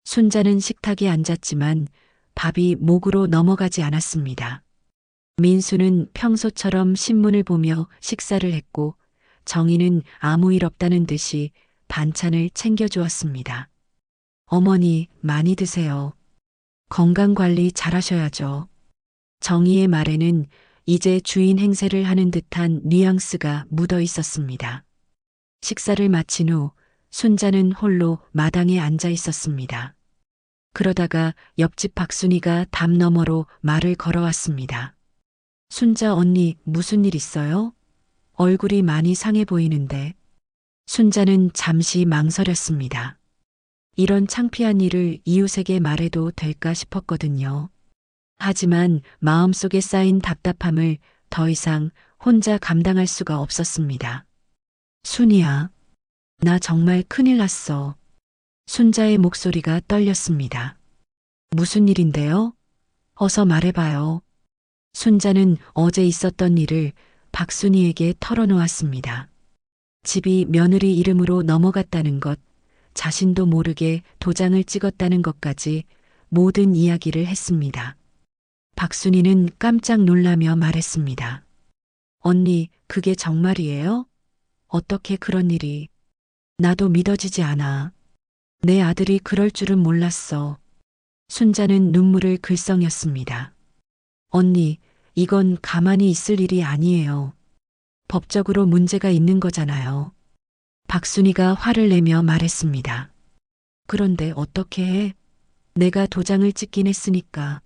순자는 식탁에 앉았지만 밥이 목으로 넘어가지 않았습니다. 민수는 평소처럼 신문을 보며 식사를 했고 정희는 아무 일 없다는 듯이 반찬을 챙겨주었습니다. 어머니, 많이 드세요. 건강관리 잘하셔야죠. 정희의 말에는 이제 주인 행세를 하는 듯한 뉘앙스가 묻어 있었습니다. 식사를 마친 후 순자는 홀로 마당에 앉아 있었습니다. 그러다가 옆집 박순이가 담 너머로 말을 걸어왔습니다. 순자 언니, 무슨 일 있어요? 얼굴이 많이 상해 보이는데. 순자는 잠시 망설였습니다. 이런 창피한 일을 이웃에게 말해도 될까 싶었거든요. 하지만 마음속에 쌓인 답답함을 더 이상 혼자 감당할 수가 없었습니다. 순이야, 나 정말 큰일 났어. 순자의 목소리가 떨렸습니다. 무슨 일인데요? 어서 말해봐요. 순자는 어제 있었던 일을 박순이에게 털어놓았습니다. 집이 며느리 이름으로 넘어갔다는 것, 자신도 모르게 도장을 찍었다는 것까지 모든 이야기를 했습니다. 박순이는 깜짝 놀라며 말했습니다. 언니, 그게 정말이에요? 어떻게 그런 일이? 나도 믿어지지 않아. 내 아들이 그럴 줄은 몰랐어. 순자는 눈물을 글썽였습니다. 언니, 이건 가만히 있을 일이 아니에요. 법적으로 문제가 있는 거잖아요. 박순이가 화를 내며 말했습니다. 그런데 어떻게 해? 내가 도장을 찍긴 했으니까.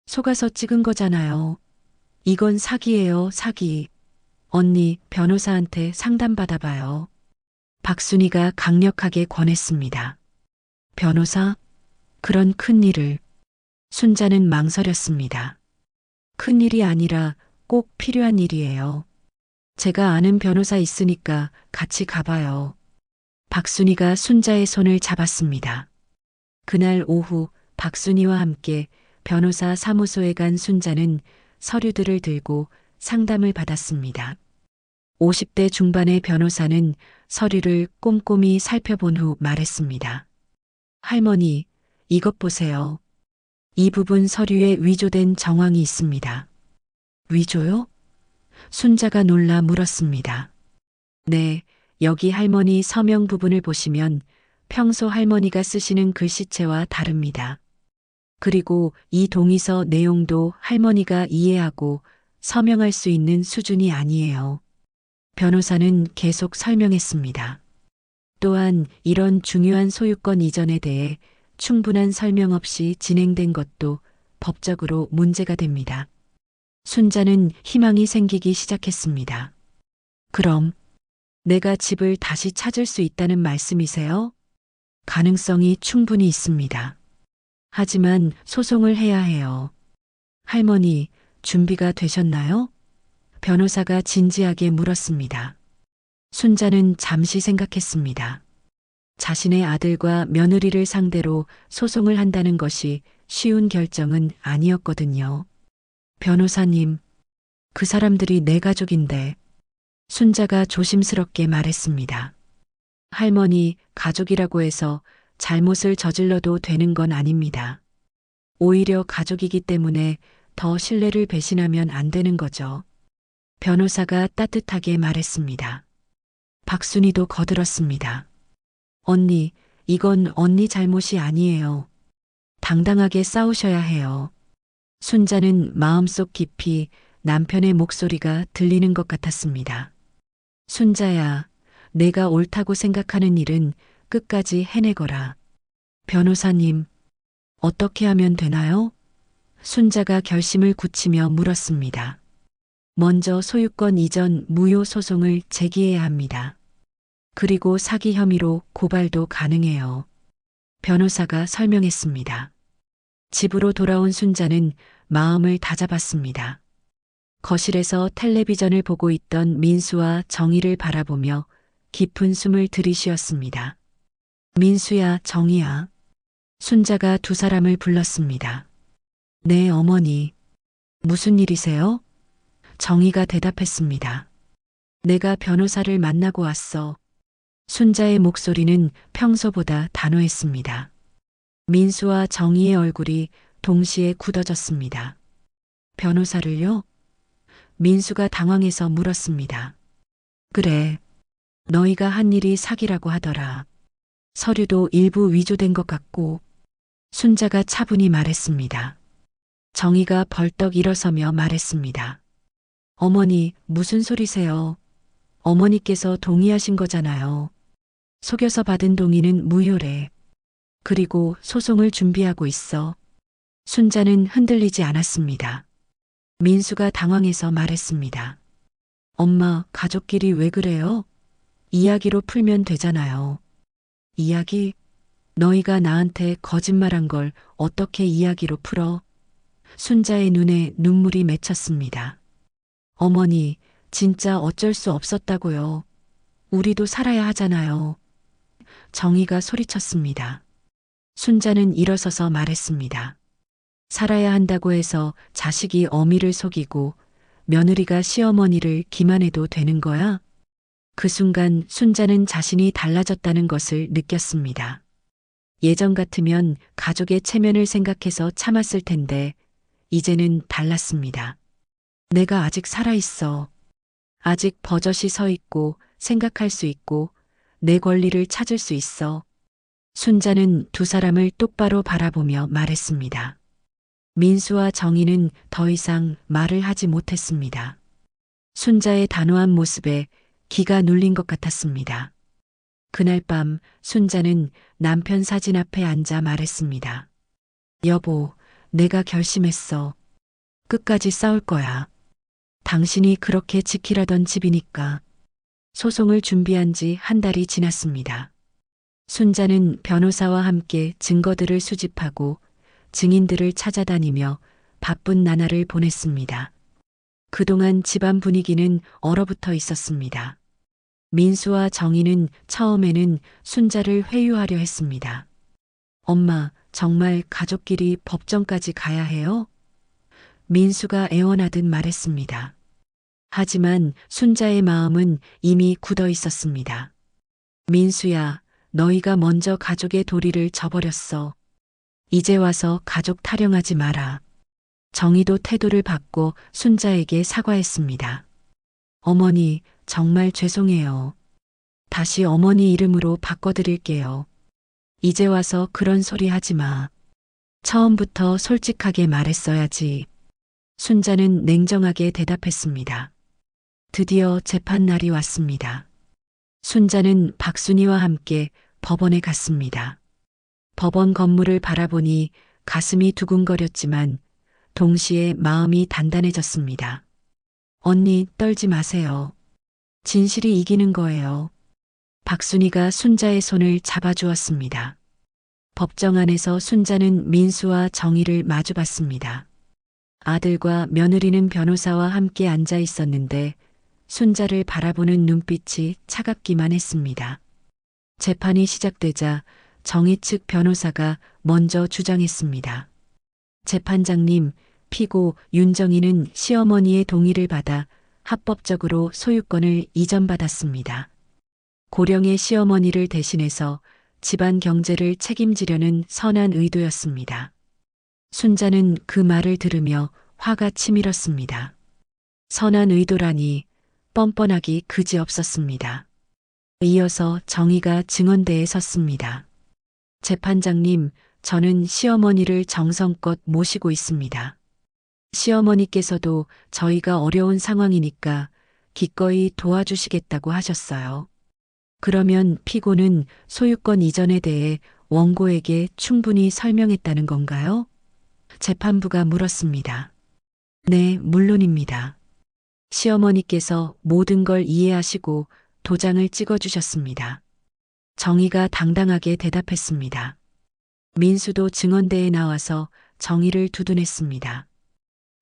속아서 찍은 거잖아요. 이건 사기예요, 사기. 언니, 변호사한테 상담받아봐요. 박순이가 강력하게 권했습니다. 변호사? 그런 큰 일을. 순자는 망설였습니다. 큰 일이 아니라 꼭 필요한 일이에요. 제가 아는 변호사 있으니까 같이 가봐요. 박순이가 순자의 손을 잡았습니다. 그날 오후 박순이와 함께 변호사 사무소에 간 순자는 서류들을 들고 상담을 받았습니다. 50대 중반의 변호사는 서류를 꼼꼼히 살펴본 후 말했습니다. 할머니, 이것 보세요. 이 부분 서류에 위조된 정황이 있습니다. 위조요? 순자가 놀라 물었습니다. 네, 여기 할머니 서명 부분을 보시면 평소 할머니가 쓰시는 글씨체와 다릅니다. 그리고 이 동의서 내용도 할머니가 이해하고 서명할 수 있는 수준이 아니에요. 변호사는 계속 설명했습니다. 또한 이런 중요한 소유권 이전에 대해 충분한 설명 없이 진행된 것도 법적으로 문제가 됩니다. 순자는 희망이 생기기 시작했습니다. 그럼 내가 집을 다시 찾을 수 있다는 말씀이세요? 가능성이 충분히 있습니다. 하지만 소송을 해야 해요. 할머니, 준비가 되셨나요? 변호사가 진지하게 물었습니다. 순자는 잠시 생각했습니다. 자신의 아들과 며느리를 상대로 소송을 한다는 것이 쉬운 결정은 아니었거든요. 변호사님, 그 사람들이 내 가족인데. 순자가 조심스럽게 말했습니다. 할머니, 가족이라고 해서 잘못을 저질러도 되는 건 아닙니다. 오히려 가족이기 때문에 더 신뢰를 배신하면 안 되는 거죠. 변호사가 따뜻하게 말했습니다. 박순이도 거들었습니다. 언니, 이건 언니 잘못이 아니에요. 당당하게 싸우셔야 해요. 순자는 마음속 깊이 남편의 목소리가 들리는 것 같았습니다. 순자야, 내가 옳다고 생각하는 일은 끝까지 해내거라. 변호사님, 어떻게 하면 되나요? 순자가 결심을 굳히며 물었습니다. 먼저 소유권 이전 무효 소송을 제기해야 합니다. 그리고 사기 혐의로 고발도 가능해요. 변호사가 설명했습니다. 집으로 돌아온 순자는 마음을 다잡았습니다. 거실에서 텔레비전을 보고 있던 민수와 정희를 바라보며 깊은 숨을 들이쉬었습니다. 민수야, 정희야. 순자가 두 사람을 불렀습니다. 네, 어머니. 무슨 일이세요? 정희가 대답했습니다. 내가 변호사를 만나고 왔어. 순자의 목소리는 평소보다 단호했습니다. 민수와 정희의 얼굴이 동시에 굳어졌습니다. 변호사를요? 민수가 당황해서 물었습니다. 그래, 너희가 한 일이 사기라고 하더라. 서류도 일부 위조된 것 같고. 순자가 차분히 말했습니다. 정희가 벌떡 일어서며 말했습니다. 어머니, 무슨 소리세요? 어머니께서 동의하신 거잖아요. 속여서 받은 동의는 무효래. 그리고 소송을 준비하고 있어. 순자는 흔들리지 않았습니다. 민수가 당황해서 말했습니다. 엄마, 가족끼리 왜 그래요? 이야기로 풀면 되잖아요. 이야기? 너희가 나한테 거짓말한 걸 어떻게 이야기로 풀어? 순자의 눈에 눈물이 맺혔습니다. 어머니, 진짜 어쩔 수 없었다고요. 우리도 살아야 하잖아요. 정희가 소리쳤습니다. 순자는 일어서서 말했습니다. 살아야 한다고 해서 자식이 어미를 속이고 며느리가 시어머니를 기만해도 되는 거야? 그 순간 순자는 자신이 달라졌다는 것을 느꼈습니다. 예전 같으면 가족의 체면을 생각해서 참았을 텐데 이제는 달랐습니다. 내가 아직 살아있어. 아직 버젓이 서 있고 생각할 수 있고 내 권리를 찾을 수 있어. 순자는 두 사람을 똑바로 바라보며 말했습니다. 민수와 정희는 더 이상 말을 하지 못했습니다. 순자의 단호한 모습에 기가 눌린 것 같았습니다. 그날 밤 순자는 남편 사진 앞에 앉아 말했습니다. 여보, 내가 결심했어. 끝까지 싸울 거야. 당신이 그렇게 지키라던 집이니까. 소송을 준비한 지 한 달이 지났습니다. 순자는 변호사와 함께 증거들을 수집하고 증인들을 찾아다니며 바쁜 나날을 보냈습니다. 그동안 집안 분위기는 얼어붙어 있었습니다. 민수와 정희는 처음에는 순자를 회유하려 했습니다. 엄마, 정말 가족끼리 법정까지 가야 해요? 민수가 애원하듯 말했습니다. 하지만 순자의 마음은 이미 굳어 있었습니다. 민수야, 너희가 먼저 가족의 도리를 저버렸어. 이제 와서 가족 타령하지 마라. 정희도 태도를 바꿔 순자에게 사과했습니다. 어머니, 정말 죄송해요. 다시 어머니 이름으로 바꿔드릴게요. 이제 와서 그런 소리 하지 마. 처음부터 솔직하게 말했어야지. 순자는 냉정하게 대답했습니다. 드디어 재판 날이 왔습니다. 순자는 박순희와 함께 법원에 갔습니다. 법원 건물을 바라보니 가슴이 두근거렸지만 동시에 마음이 단단해졌습니다. 언니, 떨지 마세요. 진실이 이기는 거예요. 박순희가 순자의 손을 잡아주었습니다. 법정 안에서 순자는 민수와 정희를 마주봤습니다. 아들과 며느리는 변호사와 함께 앉아 있었는데 순자를 바라보는 눈빛이 차갑기만 했습니다. 재판이 시작되자 정희 측 변호사가 먼저 주장했습니다. 재판장님, 피고 윤정희는 시어머니의 동의를 받아 합법적으로 소유권을 이전받았습니다. 고령의 시어머니를 대신해서 집안 경제를 책임지려는 선한 의도였습니다. 순자는 그 말을 들으며 화가 치밀었습니다. 선한 의도라니 뻔뻔하기 그지없었습니다. 이어서 정희가 증언대에 섰습니다. 재판장님, 저는 시어머니를 정성껏 모시고 있습니다. 시어머니께서도 저희가 어려운 상황이니까 기꺼이 도와주시겠다고 하셨어요. 그러면 피고는 소유권 이전에 대해 원고에게 충분히 설명했다는 건가요? 재판부가 물었습니다. 네, 물론입니다. 시어머니께서 모든 걸 이해하시고 도장을 찍어주셨습니다. 정희가 당당하게 대답했습니다. 민수도 증언대에 나와서 정희를 두둔했습니다.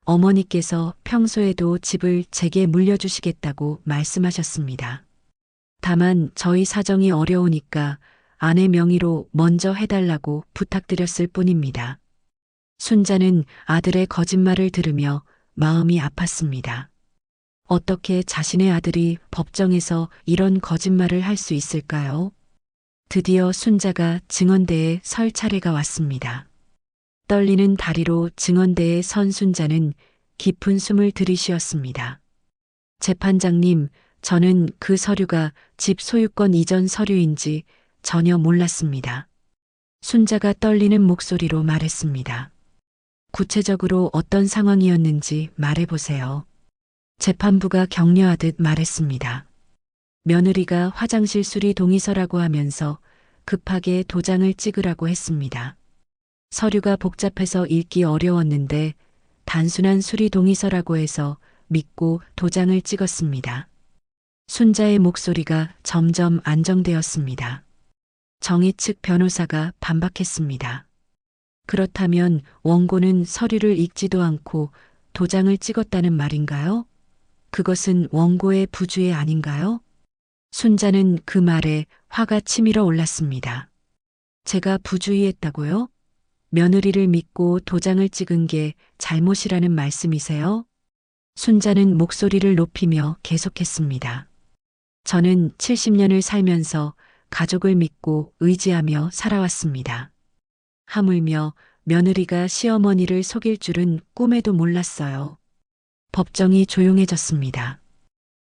어머니께서 평소에도 집을 제게 물려주시겠다고 말씀하셨습니다. 다만 저희 사정이 어려우니까 아내 명의로 먼저 해달라고 부탁드렸을 뿐입니다. 순자는 아들의 거짓말을 들으며 마음이 아팠습니다. 어떻게 자신의 아들이 법정에서 이런 거짓말을 할 수 있을까요? 드디어 순자가 증언대에 설 차례가 왔습니다. 떨리는 다리로 증언대에 선 순자는 깊은 숨을 들이쉬었습니다. 재판장님, 저는 그 서류가 집 소유권 이전 서류인지 전혀 몰랐습니다. 순자가 떨리는 목소리로 말했습니다. 구체적으로 어떤 상황이었는지 말해보세요. 재판부가 격려하듯 말했습니다. 며느리가 화장실 수리 동의서라고 하면서 급하게 도장을 찍으라고 했습니다. 서류가 복잡해서 읽기 어려웠는데 단순한 수리 동의서라고 해서 믿고 도장을 찍었습니다. 순자의 목소리가 점점 안정되었습니다. 정희 측 변호사가 반박했습니다. 그렇다면 원고는 서류를 읽지도 않고 도장을 찍었다는 말인가요? 그것은 원고의 부주의 아닌가요? 순자는 그 말에 화가 치밀어 올랐습니다. 제가 부주의했다고요? 며느리를 믿고 도장을 찍은 게 잘못이라는 말씀이세요? 순자는 목소리를 높이며 계속했습니다. 저는 70년을 살면서 가족을 믿고 의지하며 살아왔습니다. 하물며 며느리가 시어머니를 속일 줄은 꿈에도 몰랐어요. 법정이 조용해졌습니다.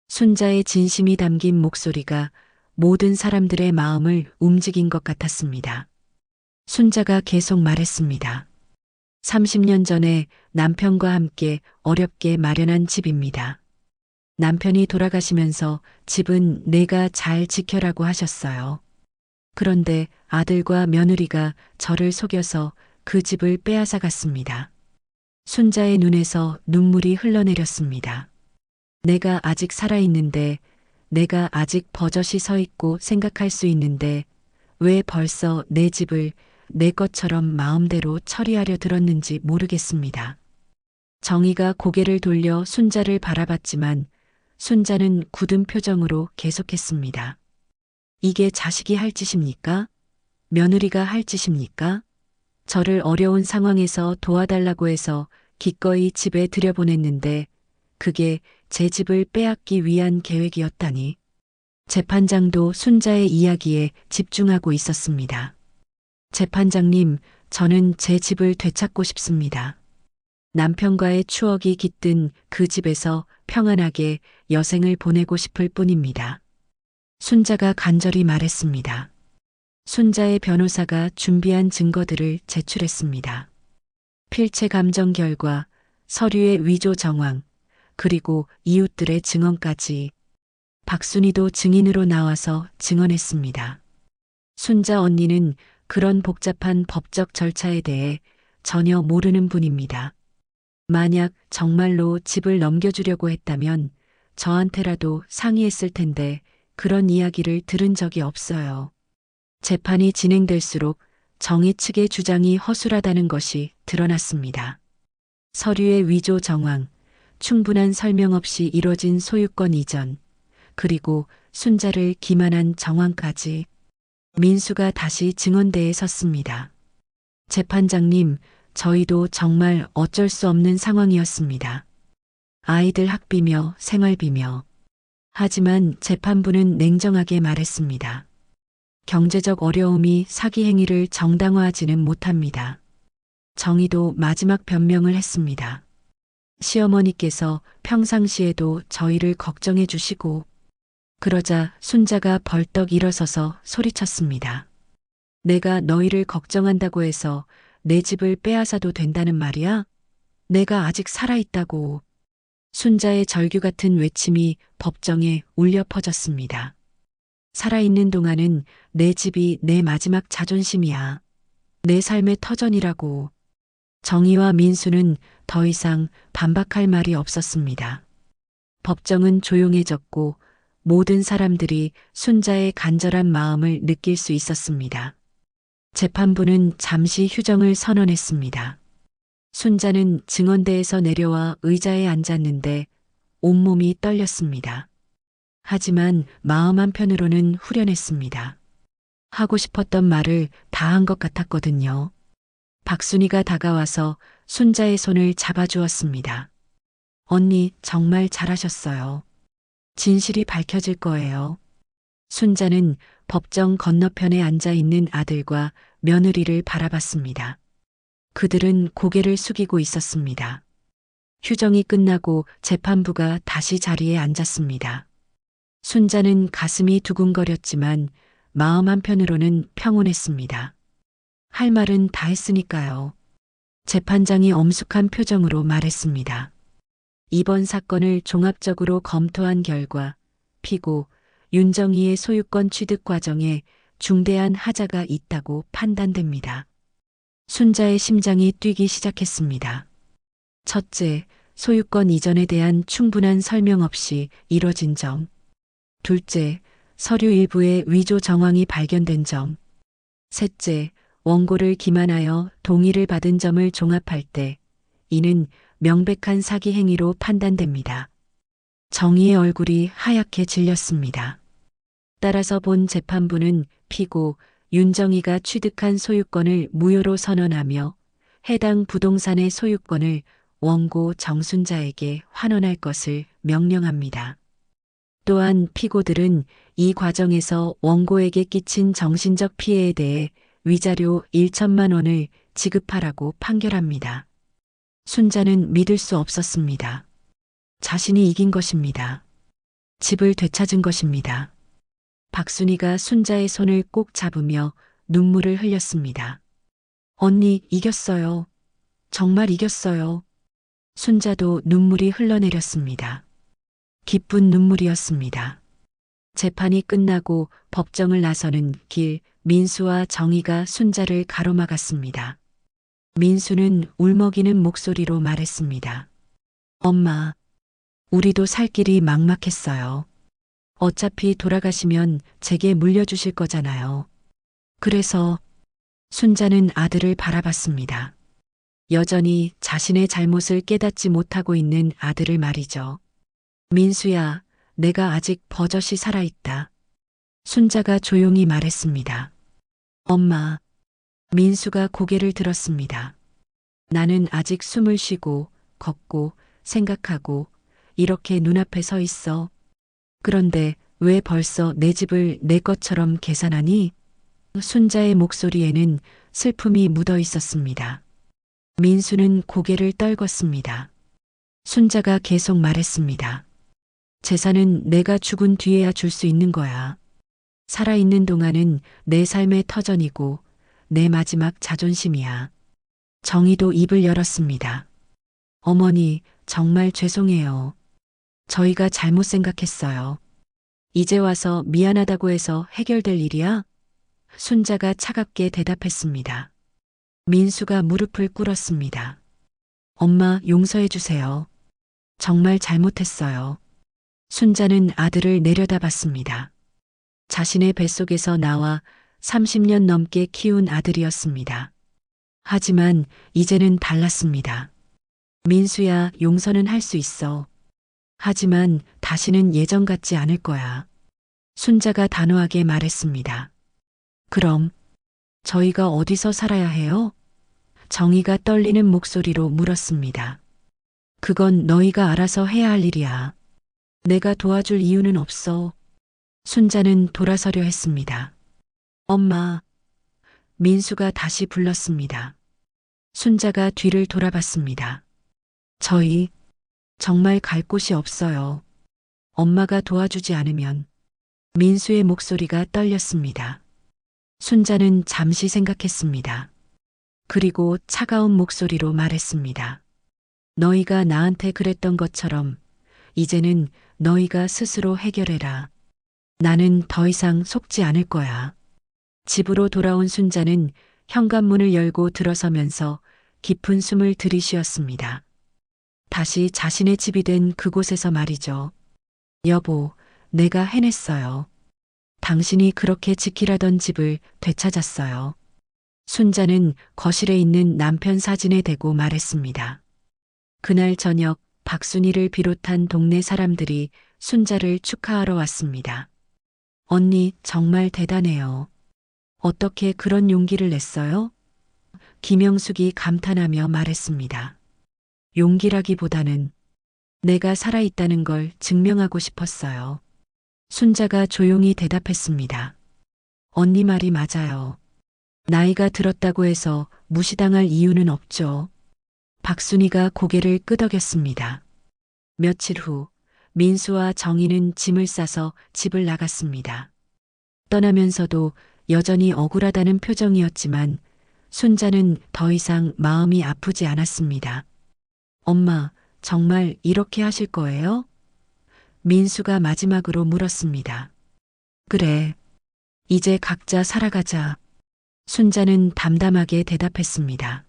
순자의 진심이 담긴 목소리가 모든 사람들의 마음을 움직인 것 같았습니다. 순자가 계속 말했습니다. 30년 전에 남편과 함께 어렵게 마련한 집입니다. 남편이 돌아가시면서 집은 내가 잘 지켜라고 하셨어요. 그런데 아들과 며느리가 저를 속여서 그 집을 빼앗아 갔습니다. 순자의 눈에서 눈물이 흘러내렸습니다. 내가 아직 살아있는데, 내가 아직 버젓이 서 있고 생각할 수 있는데, 왜 벌써 내 집을 내 것처럼 마음대로 처리하려 들었는지 모르겠습니다. 정희가 고개를 돌려 순자를 바라봤지만 순자는 굳은 표정으로 계속했습니다. 이게 자식이 할 짓입니까? 며느리가 할 짓입니까? 저를 어려운 상황에서 도와달라고 해서 기꺼이 집에 들여보냈는데 그게 제 집을 빼앗기 위한 계획이었다니. 재판장도 순자의 이야기에 집중하고 있었습니다. 재판장님, 저는 제 집을 되찾고 싶습니다. 남편과의 추억이 깃든 그 집에서 평안하게 여생을 보내고 싶을 뿐입니다. 순자가 간절히 말했습니다. 순자의 변호사가 준비한 증거들을 제출했습니다. 필체 감정 결과, 서류의 위조 정황, 그리고 이웃들의 증언까지. 박순희도 증인으로 나와서 증언했습니다. 순자 언니는 그런 복잡한 법적 절차에 대해 전혀 모르는 분입니다. 만약 정말로 집을 넘겨주려고 했다면 저한테라도 상의했을 텐데 그런 이야기를 들은 적이 없어요. 재판이 진행될수록 정희 측의 주장이 허술하다는 것이 드러났습니다. 서류의 위조 정황, 충분한 설명 없이 이뤄진 소유권 이전, 그리고 순자를 기만한 정황까지. 민수가 다시 증언대에 섰습니다. 재판장님, 저희도 정말 어쩔 수 없는 상황이었습니다. 아이들 학비며 생활비며. 하지만 재판부는 냉정하게 말했습니다. 경제적 어려움이 사기 행위를 정당화하지는 못합니다. 정희도 마지막 변명을 했습니다. 시어머니께서 평상시에도 저희를 걱정해 주시고. 그러자 순자가 벌떡 일어서서 소리쳤습니다. 내가 너희를 걱정한다고 해서 내 집을 빼앗아도 된다는 말이야? 내가 아직 살아있다고. 순자의 절규 같은 외침이 법정에 울려 퍼졌습니다. 살아있는 동안은 내 집이 내 마지막 자존심이야. 내 삶의 터전이라고. 정희와 민수는 더 이상 반박할 말이 없었습니다. 법정은 조용해졌고 모든 사람들이 순자의 간절한 마음을 느낄 수 있었습니다. 재판부는 잠시 휴정을 선언했습니다. 순자는 증언대에서 내려와 의자에 앉았는데 온몸이 떨렸습니다. 하지만 마음 한편으로는 후련했습니다. 하고 싶었던 말을 다 한 것 같았거든요. 박순희가 다가와서 순자의 손을 잡아주었습니다. 언니, 정말 잘하셨어요. 진실이 밝혀질 거예요. 순자는 법정 건너편에 앉아 있는 아들과 며느리를 바라봤습니다. 그들은 고개를 숙이고 있었습니다. 휴정이 끝나고 재판부가 다시 자리에 앉았습니다. 순자는 가슴이 두근거렸지만 마음 한편으로는 평온했습니다. 할 말은 다 했으니까요. 재판장이 엄숙한 표정으로 말했습니다. 이번 사건을 종합적으로 검토한 결과 피고 윤정희의 소유권 취득 과정에 중대한 하자가 있다고 판단됩니다. 순자의 심장이 뛰기 시작했습니다. 첫째, 소유권 이전에 대한 충분한 설명 없이 이뤄진 점. 둘째, 서류 일부의 위조 정황이 발견된 점. 셋째, 원고를 기만하여 동의를 받은 점을 종합할 때 이는 명백한 사기 행위로 판단됩니다. 정의의 얼굴이 하얗게 질렸습니다. 따라서 본 재판부는 피고 윤정희가 취득한 소유권을 무효로 선언하며 해당 부동산의 소유권을 원고 정순자에게 환원할 것을 명령합니다. 또한 피고들은 이 과정에서 원고에게 끼친 정신적 피해에 대해 위자료 1천만 원을 지급하라고 판결합니다. 순자는 믿을 수 없었습니다. 자신이 이긴 것입니다. 집을 되찾은 것입니다. 박순이가 순자의 손을 꼭 잡으며 눈물을 흘렸습니다. 언니, 이겼어요. 정말 이겼어요. 순자도 눈물이 흘러내렸습니다. 기쁜 눈물이었습니다. 재판이 끝나고 법정을 나서는 길, 민수와 정희가 순자를 가로막았습니다. 민수는 울먹이는 목소리로 말했습니다. 엄마, 우리도 살 길이 막막했어요. 어차피 돌아가시면 제게 물려주실 거잖아요. 그래서 순자는 아들을 바라봤습니다. 여전히 자신의 잘못을 깨닫지 못하고 있는 아들을 말이죠. 민수야, 내가 아직 버젓이 살아있다. 순자가 조용히 말했습니다. 엄마, 민수가 고개를 들었습니다. 나는 아직 숨을 쉬고, 걷고, 생각하고, 이렇게 눈앞에 서 있어. 그런데 왜 벌써 내 집을 내 것처럼 계산하니? 순자의 목소리에는 슬픔이 묻어 있었습니다. 민수는 고개를 떨궜습니다. 순자가 계속 말했습니다. 재산은 내가 죽은 뒤에야 줄 수 있는 거야. 살아있는 동안은 내 삶의 터전이고 내 마지막 자존심이야. 정희도 입을 열었습니다. 어머니, 정말 죄송해요. 저희가 잘못 생각했어요. 이제 와서 미안하다고 해서 해결될 일이야? 순자가 차갑게 대답했습니다. 민수가 무릎을 꿇었습니다. 엄마, 용서해 주세요. 정말 잘못했어요. 순자는 아들을 내려다봤습니다. 자신의 뱃속에서 나와 30년 넘게 키운 아들이었습니다. 하지만 이제는 달랐습니다. 민수야, 용서는 할 수 있어. 하지만 다시는 예전 같지 않을 거야. 순자가 단호하게 말했습니다. 그럼 저희가 어디서 살아야 해요? 정희가 떨리는 목소리로 물었습니다. 그건 너희가 알아서 해야 할 일이야. 내가 도와줄 이유는 없어. 순자는 돌아서려 했습니다. 엄마. 민수가 다시 불렀습니다. 순자가 뒤를 돌아봤습니다. 저희 정말 갈 곳이 없어요. 엄마가 도와주지 않으면. 민수의 목소리가 떨렸습니다. 순자는 잠시 생각했습니다. 그리고 차가운 목소리로 말했습니다. 너희가 나한테 그랬던 것처럼 이제는 너희가 스스로 해결해라. 나는 더 이상 속지 않을 거야. 집으로 돌아온 순자는 현관문을 열고 들어서면서 깊은 숨을 들이쉬었습니다. 다시 자신의 집이 된 그곳에서 말이죠. 여보, 내가 해냈어요. 당신이 그렇게 지키라던 집을 되찾았어요. 순자는 거실에 있는 남편 사진에 대고 말했습니다. 그날 저녁 박순이를 비롯한 동네 사람들이 순자를 축하하러 왔습니다. 언니, 정말 대단해요. 어떻게 그런 용기를 냈어요? 김영숙이 감탄하며 말했습니다. 용기라기보다는 내가 살아있다는 걸 증명하고 싶었어요. 순자가 조용히 대답했습니다. 언니 말이 맞아요. 나이가 들었다고 해서 무시당할 이유는 없죠. 박순이가 고개를 끄덕였습니다. 며칠 후 민수와 정희는 짐을 싸서 집을 나갔습니다. 떠나면서도 여전히 억울하다는 표정이었지만 순자는 더 이상 마음이 아프지 않았습니다. 엄마, 정말 이렇게 하실 거예요? 민수가 마지막으로 물었습니다. 그래. 이제 각자 살아가자. 순자는 담담하게 대답했습니다.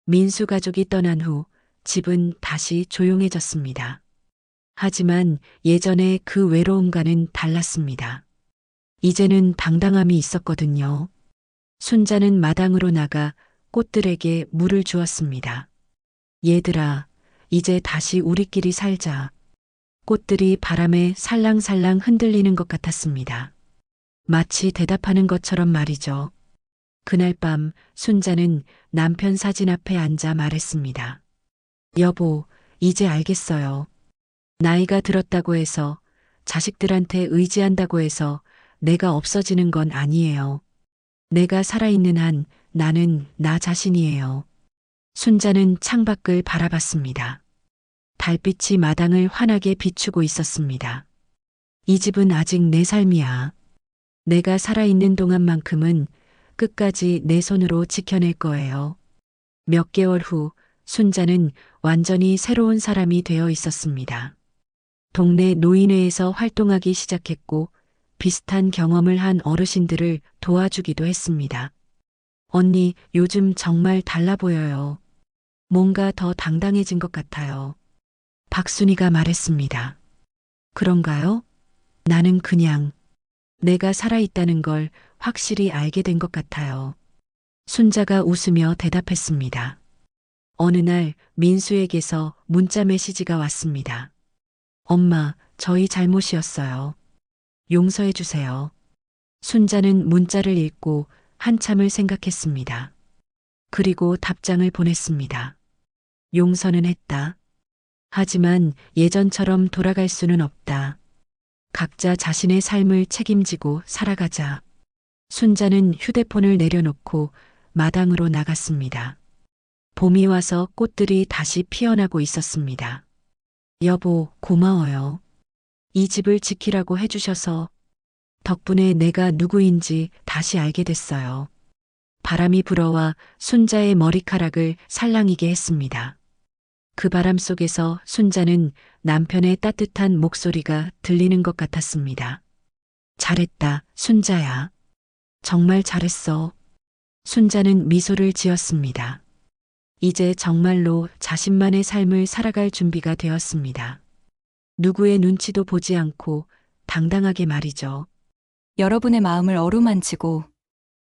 민수 가족이 떠난 후 집은 다시 조용해졌습니다. 하지만 예전의 그 외로움과는 달랐습니다. 이제는 당당함이 있었거든요. 순자는 마당으로 나가 꽃들에게 물을 주었습니다. 얘들아, 이제 다시 우리끼리 살자. 꽃들이 바람에 살랑살랑 흔들리는 것 같았습니다. 마치 대답하는 것처럼 말이죠. 그날 밤 순자는 남편 사진 앞에 앉아 말했습니다. 여보, 이제 알겠어요. 나이가 들었다고 해서, 자식들한테 의지한다고 해서 내가 없어지는 건 아니에요. 내가 살아있는 한 나는 나 자신이에요. 순자는 창밖을 바라봤습니다. 달빛이 마당을 환하게 비추고 있었습니다. 이 집은 아직 내 삶이야. 내가 살아있는 동안만큼은 끝까지 내 손으로 지켜낼 거예요. 몇 개월 후 순자는 완전히 새로운 사람이 되어 있었습니다. 동네 노인회에서 활동하기 시작했고 비슷한 경험을 한 어르신들을 도와주기도 했습니다. 언니, 요즘 정말 달라 보여요. 뭔가 더 당당해진 것 같아요. 박순이가 말했습니다. 그런가요? 나는 그냥 내가 살아있다는 걸 확실히 알게 된 것 같아요. 순자가 웃으며 대답했습니다. 어느 날 민수에게서 문자 메시지가 왔습니다. 엄마, 저희 잘못이었어요. 용서해 주세요. 순자는 문자를 읽고 한참을 생각했습니다. 그리고 답장을 보냈습니다. 용서는 했다. 하지만 예전처럼 돌아갈 수는 없다. 각자 자신의 삶을 책임지고 살아가자. 순자는 휴대폰을 내려놓고 마당으로 나갔습니다. 봄이 와서 꽃들이 다시 피어나고 있었습니다. 여보, 고마워요. 이 집을 지키라고 해주셔서 덕분에 내가 누구인지 다시 알게 됐어요. 바람이 불어와 순자의 머리카락을 살랑이게 했습니다. 그 바람 속에서 순자는 남편의 따뜻한 목소리가 들리는 것 같았습니다. 잘했다, 순자야. 정말 잘했어. 순자는 미소를 지었습니다. 이제 정말로 자신만의 삶을 살아갈 준비가 되었습니다. 누구의 눈치도 보지 않고 당당하게 말이죠. 여러분의 마음을 어루만지고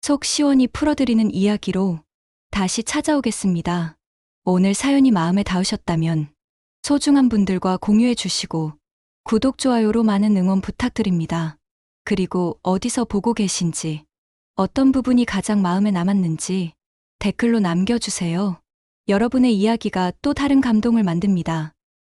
속 시원히 풀어드리는 이야기로 다시 찾아오겠습니다. 오늘 사연이 마음에 닿으셨다면 소중한 분들과 공유해 주시고 구독, 좋아요로 많은 응원 부탁드립니다. 그리고 어디서 보고 계신지, 어떤 부분이 가장 마음에 남았는지 댓글로 남겨주세요. 여러분의 이야기가 또 다른 감동을 만듭니다.